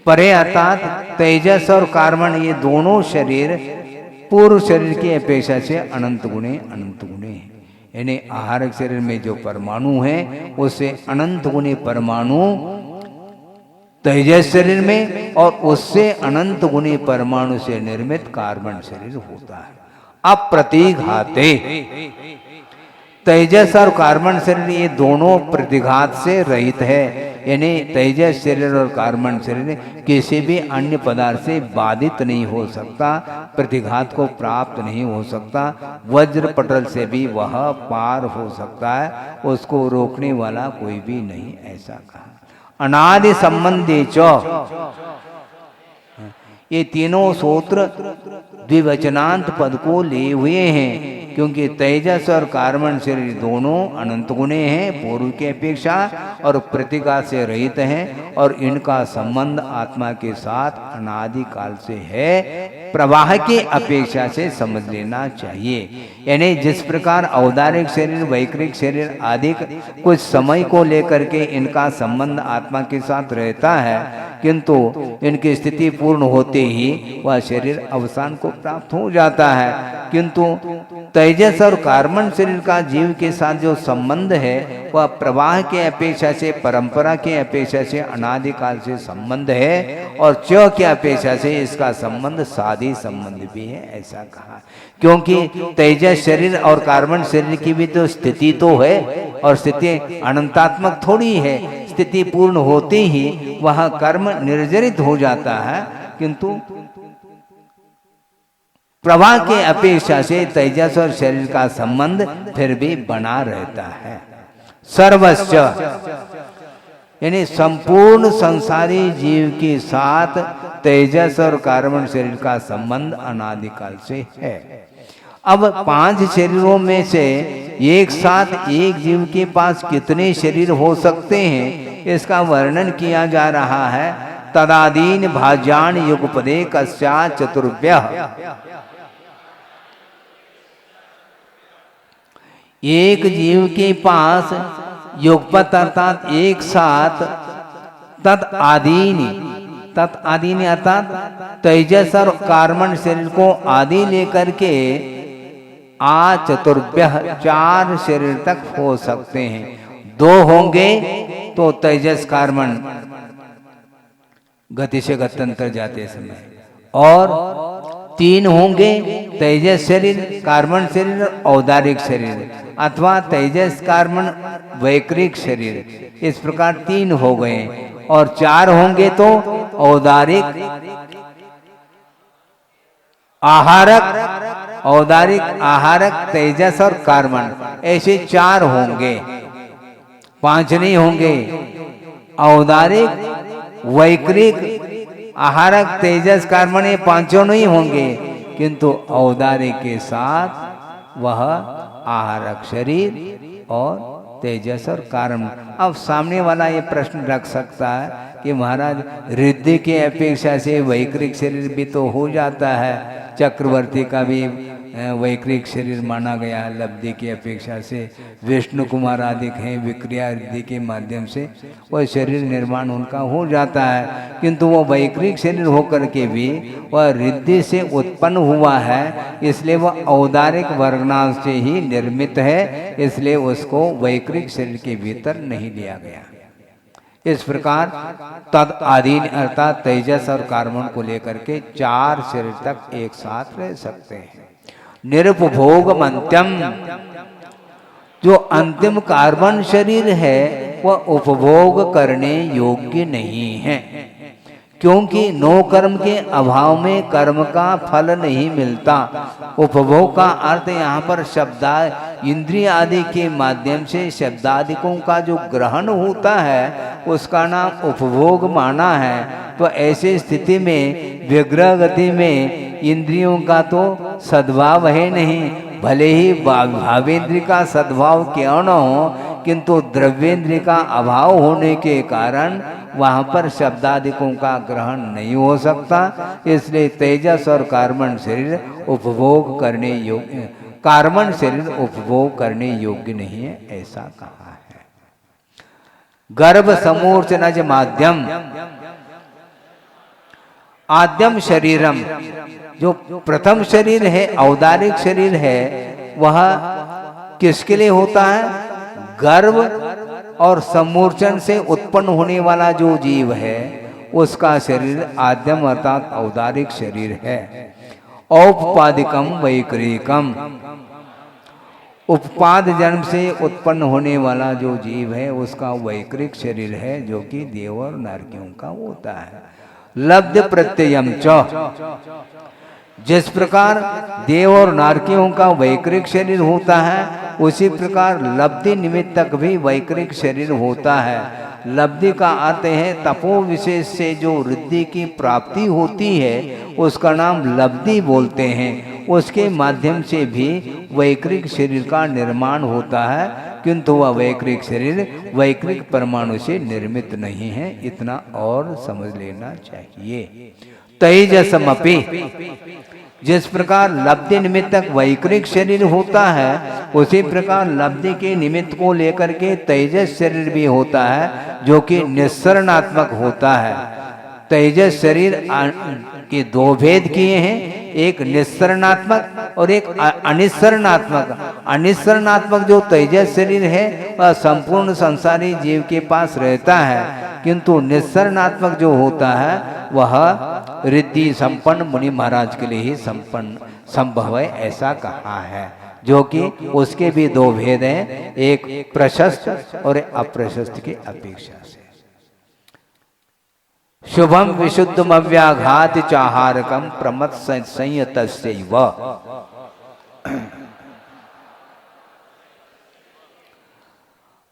परे अर्थात तेजस और कार्बन ये दोनों शरीर पूर्व शरीर की अपेक्षा से अनंत गुणे हैं। यानी आहारक शरीर में जो परमाणु हैं उससे अनंत गुणे परमाणु तेजस शरीर में और उससे अनंत गुणे परमाणु से निर्मित कार्बन शरीर होता है। अप्रतिघाते, तेजस और कार्बन शरीर ये दोनों प्रतिघात से रहित है। यानी तेजस शरीर और कार्बन शरीर किसी भी अन्य पदार्थ से बाधित नहीं हो सकता, प्रतिघात को प्राप्त नहीं हो सकता, वज्र पटल से भी वह पार हो सकता है, उसको रोकने वाला कोई भी नहीं, ऐसा कहा। अनादि संबंधी च, ये तीनों सूत्र द्विवचनांत पद को लिए हुए हैं, क्योंकि तेजस और कार्बन शरीर दोनों अनंत गुणे हैं पूर्व की अपेक्षा और प्रतिघात से रहित हैं, और इनका संबंध आत्मा के साथ अनादि काल से है, प्रवाह की अपेक्षा से समझ लेना चाहिए। यानी जिस प्रकार औदारिक शरीर, वैकृक शरीर आदि कुछ समय को लेकर के इनका संबंध आत्मा के साथ रहता है, किंतु इनकी स्थिति पूर्ण होते ही वह शरीर अवसान को प्राप्त हो जाता है, किंतु तेजस और कार्बन शरीर का जीव के साथ जो संबंध है वह प्रवाह के अपेक्षा से, परंपरा के अपेक्षा से अनादिकाल से संबंध है, और च के अपेक्षा से इसका संबंध साधी संबंध भी है, ऐसा कहा। क्योंकि तेजस शरीर और कार्बन शरीर की भी तो स्थिति तो है, और स्थिति अनंतात्मक थोड़ी है। स्थिति पूर्ण होते ही वह कर्म निर्जरित हो जाता है, किंतु प्रवाह के अपेक्षा से तेजस और शरीर का संबंध फिर भी बना रहता है। सर्वस्व यानी संपूर्ण संसारी जीव के साथ तेजस और कार्बन शरीर का संबंध अनादिकाल से है। अब 5 शरीरों में से एक साथ एक जीव के पास कितने शरीर हो सकते हैं, इसका वर्णन किया जा रहा है। तदादीन भाज्यान युगपदे कस्या चतुर्भ्यः, एक जीव के पास युगपत अर्थात एक साथ तत्आदीनि अर्थात तेजस और कार्बन शरीर को आदि लेकर के चतुर्भ्यः 4 शरीर तक हो सकते हैं। 2 होंगे तो तेजस कार्बन गति से गत्यंतर जाते समय, और तीन होंगे, तेजस शरीर, कार्बन शरीर और औदारिक शरीर, अथवा तेजस कार्बन वैक्रिक शरीर, इस प्रकार तीन हो गए। और चार होंगे तो औदारिक, आहारक, औदारिक, आहारक, तेजस और कार्बन, ऐसे चार होंगे, पांच नहीं होंगे। औदारिक, वैक्रिक, आहारक, तेजस, कार्बन, ये पांचों नहीं होंगे, किंतु औदारिक के साथ वह आहारक शरीर और तेजस और कार्बन। अब सामने वाला ये प्रश्न रख सकता है कि महाराज रिद्धि की अपेक्षा से वैक्रिक शरीर भी तो हो जाता है, चक्रवर्ती का भी वैक्रिक शरीर माना गया है लब्धि की अपेक्षा से, विष्णु कुमार आदि हैं विक्रिया रिद्धि के माध्यम से वह शरीर निर्माण उनका हो जाता है, किंतु वो वैक्रिक शरीर होकर के भी वह रिद्धि से उत्पन्न हुआ है, इसलिए वह औदारिक वर्गनांश से ही निर्मित है, इसलिए उसको वैक्रिक शरीर के भीतर नहीं लिया गया। इस प्रकार तद अधीन अर्थात तेजस और कार्बन को लेकर के चार शरीर तक एक साथ रह सकते हैं। निरुपभोग अंत्यम, जो अंतिम कार्बन शरीर है वह उपभोग करने योग्य नहीं है, क्योंकि नो कर्म के अभाव में कर्म का फल नहीं मिलता। उपभोग का अर्थ यहाँ पर शब्दा इंद्रिय आदि के माध्यम से शब्दादिकों का जो ग्रहण होता है उसका नाम उपभोग माना है। तो ऐसी स्थिति में विग्रह गति में इंद्रियों का तो सद्भाव है नहीं, भले ही भावेंद्र का सद्भाव क्यों न हो, किंतु द्रव्येंद्र का अभाव होने के कारण वहाँ पर शब्दादिकों का ग्रहण नहीं हो सकता, इसलिए तेजस और कार्बन शरीर उपभोग करने योग्य, कार्बन शरीर उपभोग करने योग्य नहीं है, ऐसा कहा है। गर्भ समूर्चनज माध्यम, आद्यम शरीरम, जो प्रथम शरीर है औदारिक शरीर है वह किसके लिए होता है? गर्भ और समूर्चन से उत्पन्न होने वाला जो जीव है उसका शरीर आद्यम अर्थात औदारिक शरीर है। औपपादिकम वैक्रिकम, उपपाद जन्म से उत्पन्न होने वाला जो जीव है उसका वैक्रिक शरीर है, जो कि देव और नरकियों का होता है। लब्ध प्रत्ययम च, जिस प्रकार देव और नारकियों का वैक्रिक शरीर होता है उसी प्रकार लब्धि निमित्तक भी वैक्रिक शरीर होता है। लब्धि का अर्थ है तपो विशेष से जो रिद्धि की प्राप्ति होती है उसका नाम लब्धि बोलते हैं, उसके माध्यम से भी वैक्रिक शरीर का निर्माण होता है, किंतु वह वैक्रिक शरीर वैक्रिक परमाणु से निर्मित नहीं है, इतना और समझ लेना चाहिए। तेजसमपि, जिस प्रकार लब्धि निमित्तक वैक्रिक शरीर होता है उसी प्रकार लब्धि के निमित्त को लेकर के तेजस शरीर भी होता है, जो कि निस्सरणात्मक होता है। तेजस शरीर के दो भेद किए हैं, एक निस्सरणात्मक और एक अनिस्सरणात्मक। अनिस्सरणात्मक जो तेजस शरीर है वह संपूर्ण संसारी जीव के पास रहता है, किंतु निस्सरणात्मक जो होता है वह रिद्धि संपन्न मुनि महाराज के लिए ही संभव है, ऐसा कहा है। जो कि उसके भी दो भेद हैं, एक प्रशस्त और एक अप्रशस्त की अपेक्षा से। शुभम विशुद्धम अव्याघात चाहारकम प्रमत संयतस्यैव,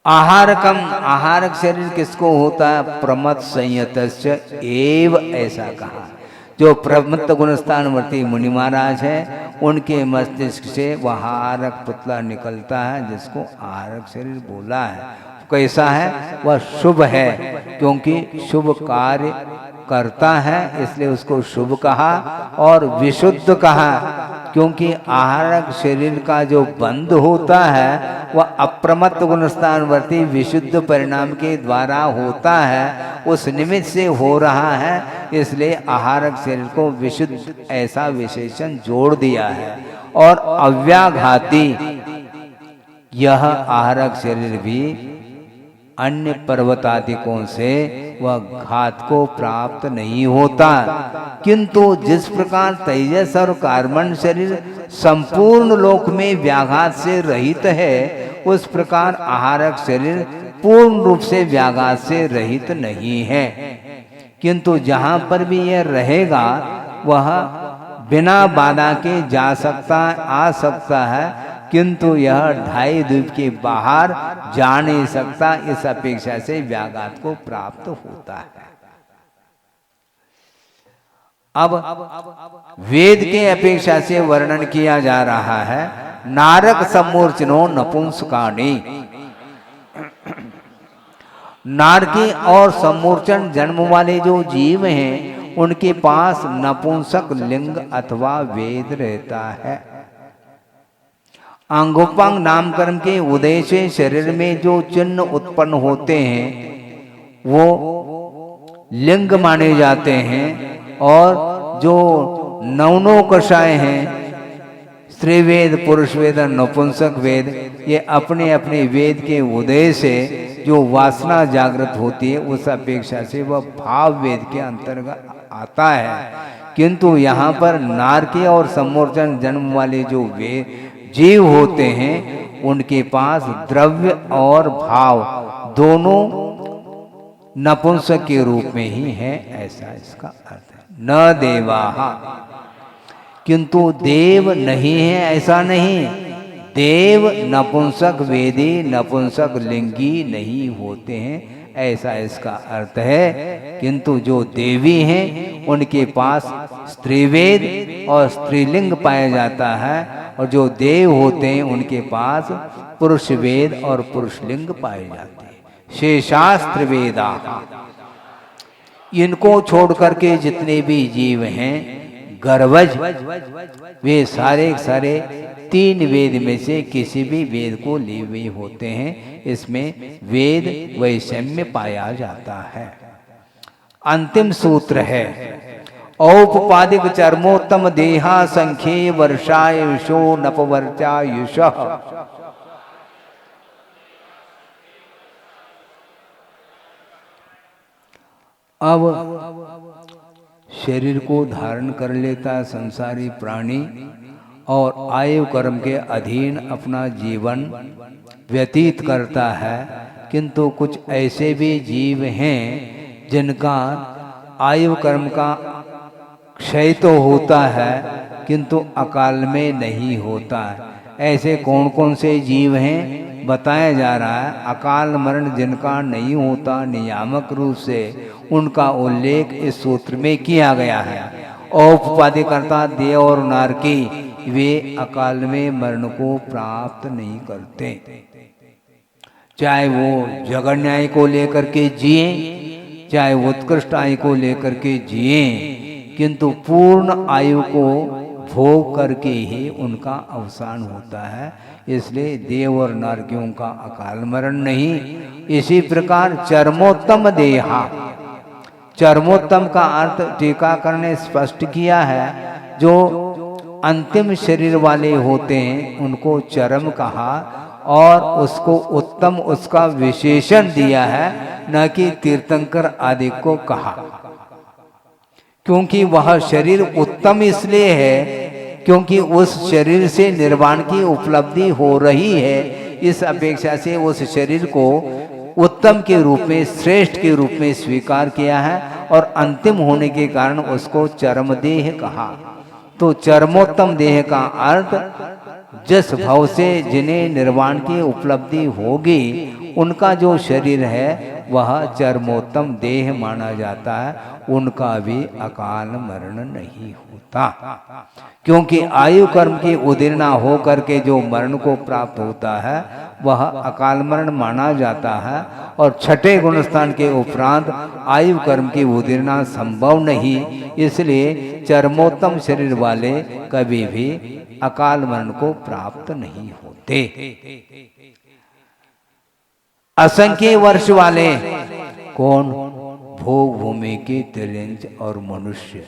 आहारकम, आहारक शरीर किसको होता है? प्रमत संयतस्य एव, ऐसा कहा। जो प्रमत्त गुणस्थानवर्ती मुनि महाराज है उनके मस्तिष्क से वह आहारक पुतला निकलता है, जिसको आहारक शरीर बोला है। कैसा है? वह शुभ है, क्योंकि शुभ कार्य करता है इसलिए उसको शुभ कहा, और विशुद्ध कहा क्योंकि आहारक शरीर का जो बंध होता है वह अप्रमत्त गुणस्थानवर्ती विशुद्ध परिणाम के द्वारा होता है, उस निमित्त से हो रहा है, इसलिए आहारक शरीर को विशुद्ध ऐसा विशेषण जोड़ दिया है। और अव्याघाती, यह आहारक शरीर भी अन्य पर्वतादिकों से वह घात को प्राप्त नहीं होता। किंतु जिस प्रकार तेजस और कार्बन शरीर संपूर्ण लोक में व्याघात से रहित है, उस प्रकार आहारक शरीर पूर्ण रूप से व्याघात से रहित नहीं है। किंतु जहाँ पर भी यह रहेगा वह बिना बाधा के जा सकता आ सकता है, किंतु यह 2.5 द्वीप के बाहर जा नहीं सकता। इस अपेक्षा से व्याघात को प्राप्त होता है। अब वेद के अपेक्षा से वर्णन किया जा रहा है। नारक सम्मूर्छनो नपुंसकाणी। नारकी और सम्मूर्छन जन्म वाले जो जीव हैं, उनके पास नपुंसक लिंग अथवा वेद रहता है। अंगोपांग नामकर्म के उदय से शरीर में जो चिन्ह उत्पन्न होते हैं वो लिंग माने जाते हैं। और जो नवनो कषाय हैं, स्त्री वेद, पुरुष वेद और नपुंसक वेद, ये अपने अपने वेद के उदय से जो वासना जागृत होती है उस अपेक्षा से वह भाव वेद के अंतर्गत आता है। किंतु यहाँ पर नारकी और सम्मूर्छन जन्म वाले जो वेद जीव होते हैं, उनके पास द्रव्य और भाव दोनों नपुंसक के रूप में ही है, ऐसा इसका अर्थ है। न देवाहा, किंतु देव नहीं है ऐसा नहीं। देव नपुंसक वेदी नपुंसक लिंगी नहीं होते हैं, ऐसा इसका अर्थ है। किंतु जो देवी हैं उनके पास स्त्रीवेद और स्त्रीलिंग पाया जाता है, और जो देव होते हैं उनके पास पुरुष वेद और पुरुषलिंग पाए जाते हैं। शेषास्त्र वेदा, इनको छोड़ करके जितने भी जीव हैं गर्वज, वे सारे सारे 3 वेद में से किसी भी वेद को लिए हुए होते हैं। इसमें वेद वैषम्य पाया जाता है। अंतिम सूत्र है औपपादिक चर्मोत्तम देहा संख्ये वर्षायुषो नपवर्चायुष। अब शरीर को धारण कर लेता संसारी प्राणी और आयु कर्म के अधीन अपना जीवन व्यतीत करता है। किंतु कुछ ऐसे भी जीव हैं जिनका आयु कर्म का क्षय तो होता है किंतु अकाल में नहीं होता है। ऐसे कौन कौन से जीव हैं बताया जा रहा है। अकाल मरण जिनका नहीं होता नियामक रूप से, उनका उल्लेख इस सूत्र में किया गया है। औपपादिकर्ता देव और नारकी वे अकाल में मरण को प्राप्त नहीं करते, चाहे वो जगन्याय को लेकर के जिए, चाहे उत्कृष्ट आयु को लेकर के जिए, किंतु पूर्ण आयु को भोग करके ही उनका अवसान होता है। इसलिए देव और नारकियों का अकाल मरण नहीं। इसी प्रकार चर्मोत्तम देहा, चर्मोत्तम का अर्थ टीकाकर ने स्पष्ट किया है। जो अंतिम शरीर वाले होते हैं उनको चरम कहा और उसको उत्तम उसका विशेषण दिया है, न कि तीर्थंकर आदि को कहा। क्योंकि वह शरीर उत्तम इसलिए है क्योंकि उस शरीर से निर्वाण की उपलब्धि हो रही है। इस अपेक्षा से उस शरीर को उत्तम के रूप में, श्रेष्ठ के रूप में स्वीकार किया है और अंतिम होने के कारण उसको चरम देह कहा। तो चरमोत्तम देह का अर्थ जिस भाव से जिन्हें निर्वाण की उपलब्धि होगी उनका जो शरीर है वह चरमोत्तम देह माना जाता है। उनका भी अकाल मरण नहीं होता, क्योंकि आयु कर्म की उदीर्णा हो करके जो मरण को प्राप्त होता है वह अकाल मरण माना जाता है। और छठे गुणस्थान के उपरांत आयु कर्म की उदीर्णा संभव नहीं, इसलिए चरमोत्तम शरीर वाले कभी भी अकाल मरण को प्राप्त नहीं होते। असंख्य वर्ष वाले कौन? भोग भूमि के तिर्यंच और मनुष्य,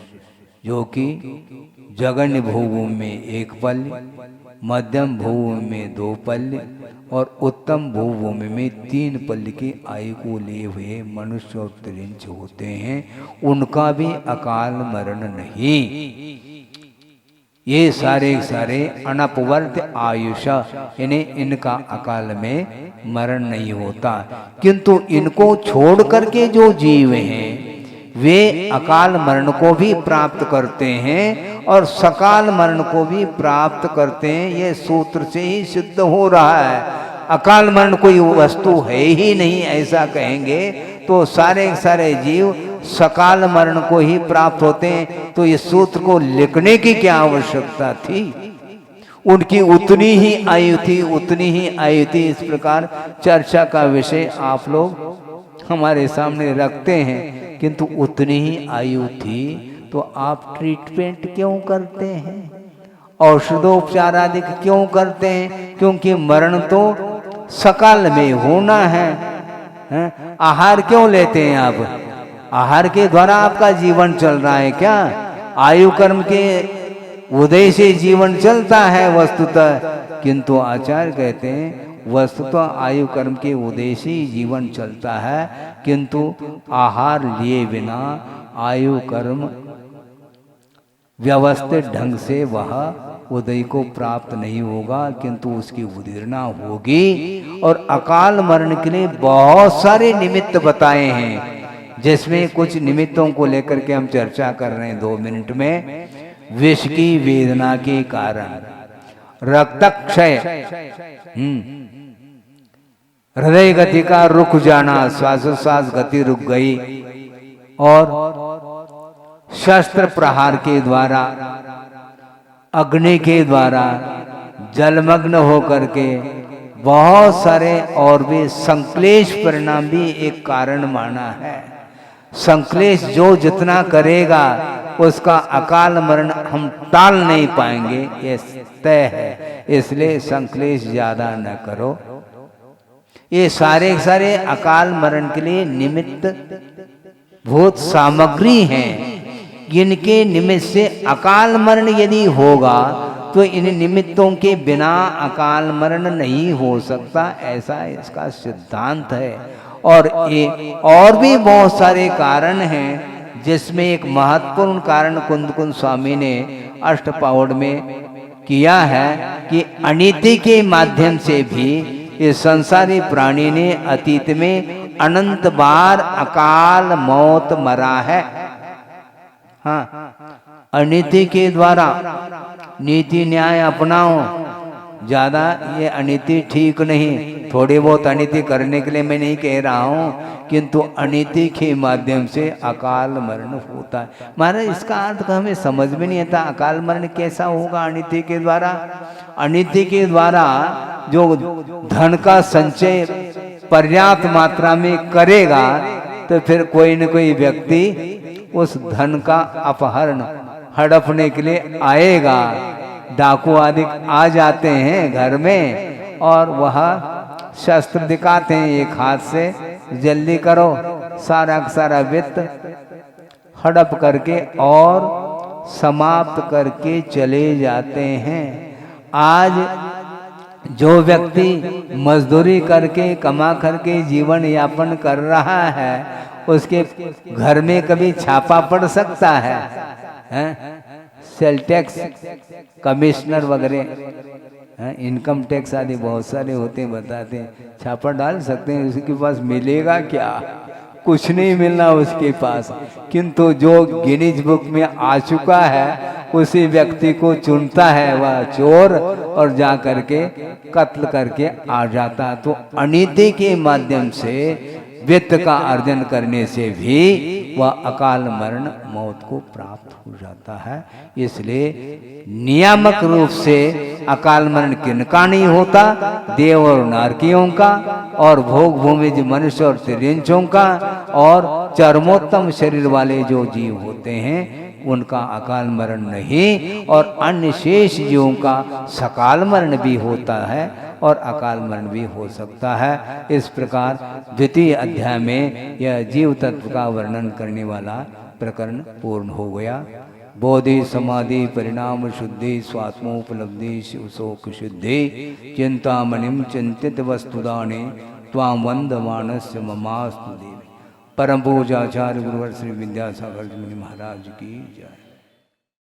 जो कि जगन्य भोग भूमि में 1 पल, मध्यम भूभूमि में 2 पल्य और उत्तम भूभूमि में 3 पल्य की आयु को लिए हुए मनुष्य और त्रिंच होते हैं, उनका भी अकाल मरण नहीं। ये सारे अनपवर्त आयुष, यानी इनका अकाल में मरण नहीं होता। किंतु इनको छोड़ करके जो जीव हैं वे अकाल मरण को भी प्राप्त करते हैं और सकाल मरण को भी प्राप्त करते हैं। ये सूत्र से ही सिद्ध हो रहा है। अकाल मरण कोई वस्तु है ही नहीं ऐसा कहेंगे तो सारे जीव सकाल मरण को ही प्राप्त होते हैं। तो इस सूत्र को लिखने की क्या आवश्यकता थी? उनकी उतनी ही आयु थी। इस प्रकार चर्चा का विषय आप लोग हमारे सामने रखते हैं, किंतु उतनी ही आयु थी तो आप ट्रीटमेंट क्यों करते हैं? औषधोपचार आदि क्यों करते हैं? क्योंकि मरण तो सकाल में होना है। आहार क्यों लेते हैं आप? आहार के द्वारा आपका जीवन चल रहा है क्या? आयु कर्म के उदय से जीवन चलता है वस्तुतः, किंतु आचार्य कहते हैं वस्तुतः आयु कर्म के उदय से जीवन चलता है, किंतु आहार लिए बिना आयु कर्म व्यवस्थित ढंग से वह उदय को प्राप्त नहीं होगा, किंतु उसकी उदीर्णा होगी। और अकाल मरण के लिए बहुत सारे निमित्त बताए हैं, जिसमें कुछ निमित्तों को लेकर के हम चर्चा कर रहे हैं 2 मिनट में। विष की वेदना के कारण, रक्तक्षय, हृदय गति का रुक जाना, श्वासोश्वास गति रुक गई, और शस्त्र प्रहार के द्वारा, अग्नि के द्वारा जलमग्न होकर के बहुत सारे और भी संक्लेश परिणाम भी एक कारण माना है। संक्लेश जो जितना करेगा उसका अकाल मरण हम टाल नहीं पाएंगे, ये तय है। इसलिए संक्लेश ज्यादा न करो। ये सारे अकाल मरण के लिए निमित्त भूत सामग्री हैं। इनके निमित्त से अकाल मरण यदि होगा तो इन निमित्तों के बिना अकाल मरण नहीं हो सकता, ऐसा इसका सिद्धांत है। और भी बहुत सारे कारण हैं, जिसमें एक महत्वपूर्ण कारण कुंद स्वामी ने अष्टपावड़ में किया है कि अनिति के माध्यम से भी इस संसारी प्राणी ने अतीत में अनंत बार अकाल मौत मरा है। हाँ, अनिति के द्वारा नीति न्याय अपनाओ। ज्यादा ये अनिति ठीक नहीं। थोड़ी बहुत अनिति करने के लिए मैं नहीं कह रहा हूँ, किंतु अनिति के माध्यम से अकाल मरण होता है। महाराज इसका अर्थ हमें समझ में नहीं आता, अकाल मरण कैसा होगा अनिति के द्वारा? अनिति के द्वारा जो धन का संचय पर्याप्त मात्रा में करेगा तो फिर कोई न कोई व्यक्ति उस धन का अपहरण हड़पने के लिए आएगा। डाकू आदि आ जाते हैं घर में और वह शस्त्र दिखाते हैं, एक हाथ से जल्दी करो, सारा वित्त हड़प करके और समाप्त करके चले जाते हैं। आज जो व्यक्ति मजदूरी करके कमा करके जीवन यापन कर रहा है, उसके घर में कभी छापा पड़ सकता है? सेल टैक्स कमिश्नर वगैरह, इनकम टैक्स आदि बहुत सारे होते हैं, बताते हैं, छापा डाल सकते हैं। उसके पास मिलेगा क्या? कुछ नहीं मिलना उसके पास। किंतु जो गिनीज बुक में आ चुका है उसी व्यक्ति को चुनता है वह चोर और जा करके कत्ल करके आ जाता। तो अनिति के माध्यम से वित्त का अर्जन करने से भी वह अकाल मरण मौत को प्राप्त हो जाता है। इसलिए नियामक रूप से अकाल मरण किनका नहीं होता? देव और नारकियों का, और भोग भूमिज मनुष्य और तिर्यंचों का, और चरमोत्तम शरीर वाले जो जीव होते हैं उनका अकाल मरण नहीं। और अन्य शेष जीवों का सकाल मरण भी होता है और अकाल मरण भी हो सकता है। इस प्रकार द्वितीय अध्याय में यह जीव तत्व का वर्णन करने वाला प्रकरण पूर्ण हो गया। बोधि समाधि परिणाम शुद्धि स्वात्मोपलब्धि शिवशोक शुद्धि चिंतामणिम चिंतित वस्तुदाने त्वां वंदमानस्य ममास्तु देवी। परम पूजाचार्य गुरुवर श्री विद्यासागर जी महाराज की जय।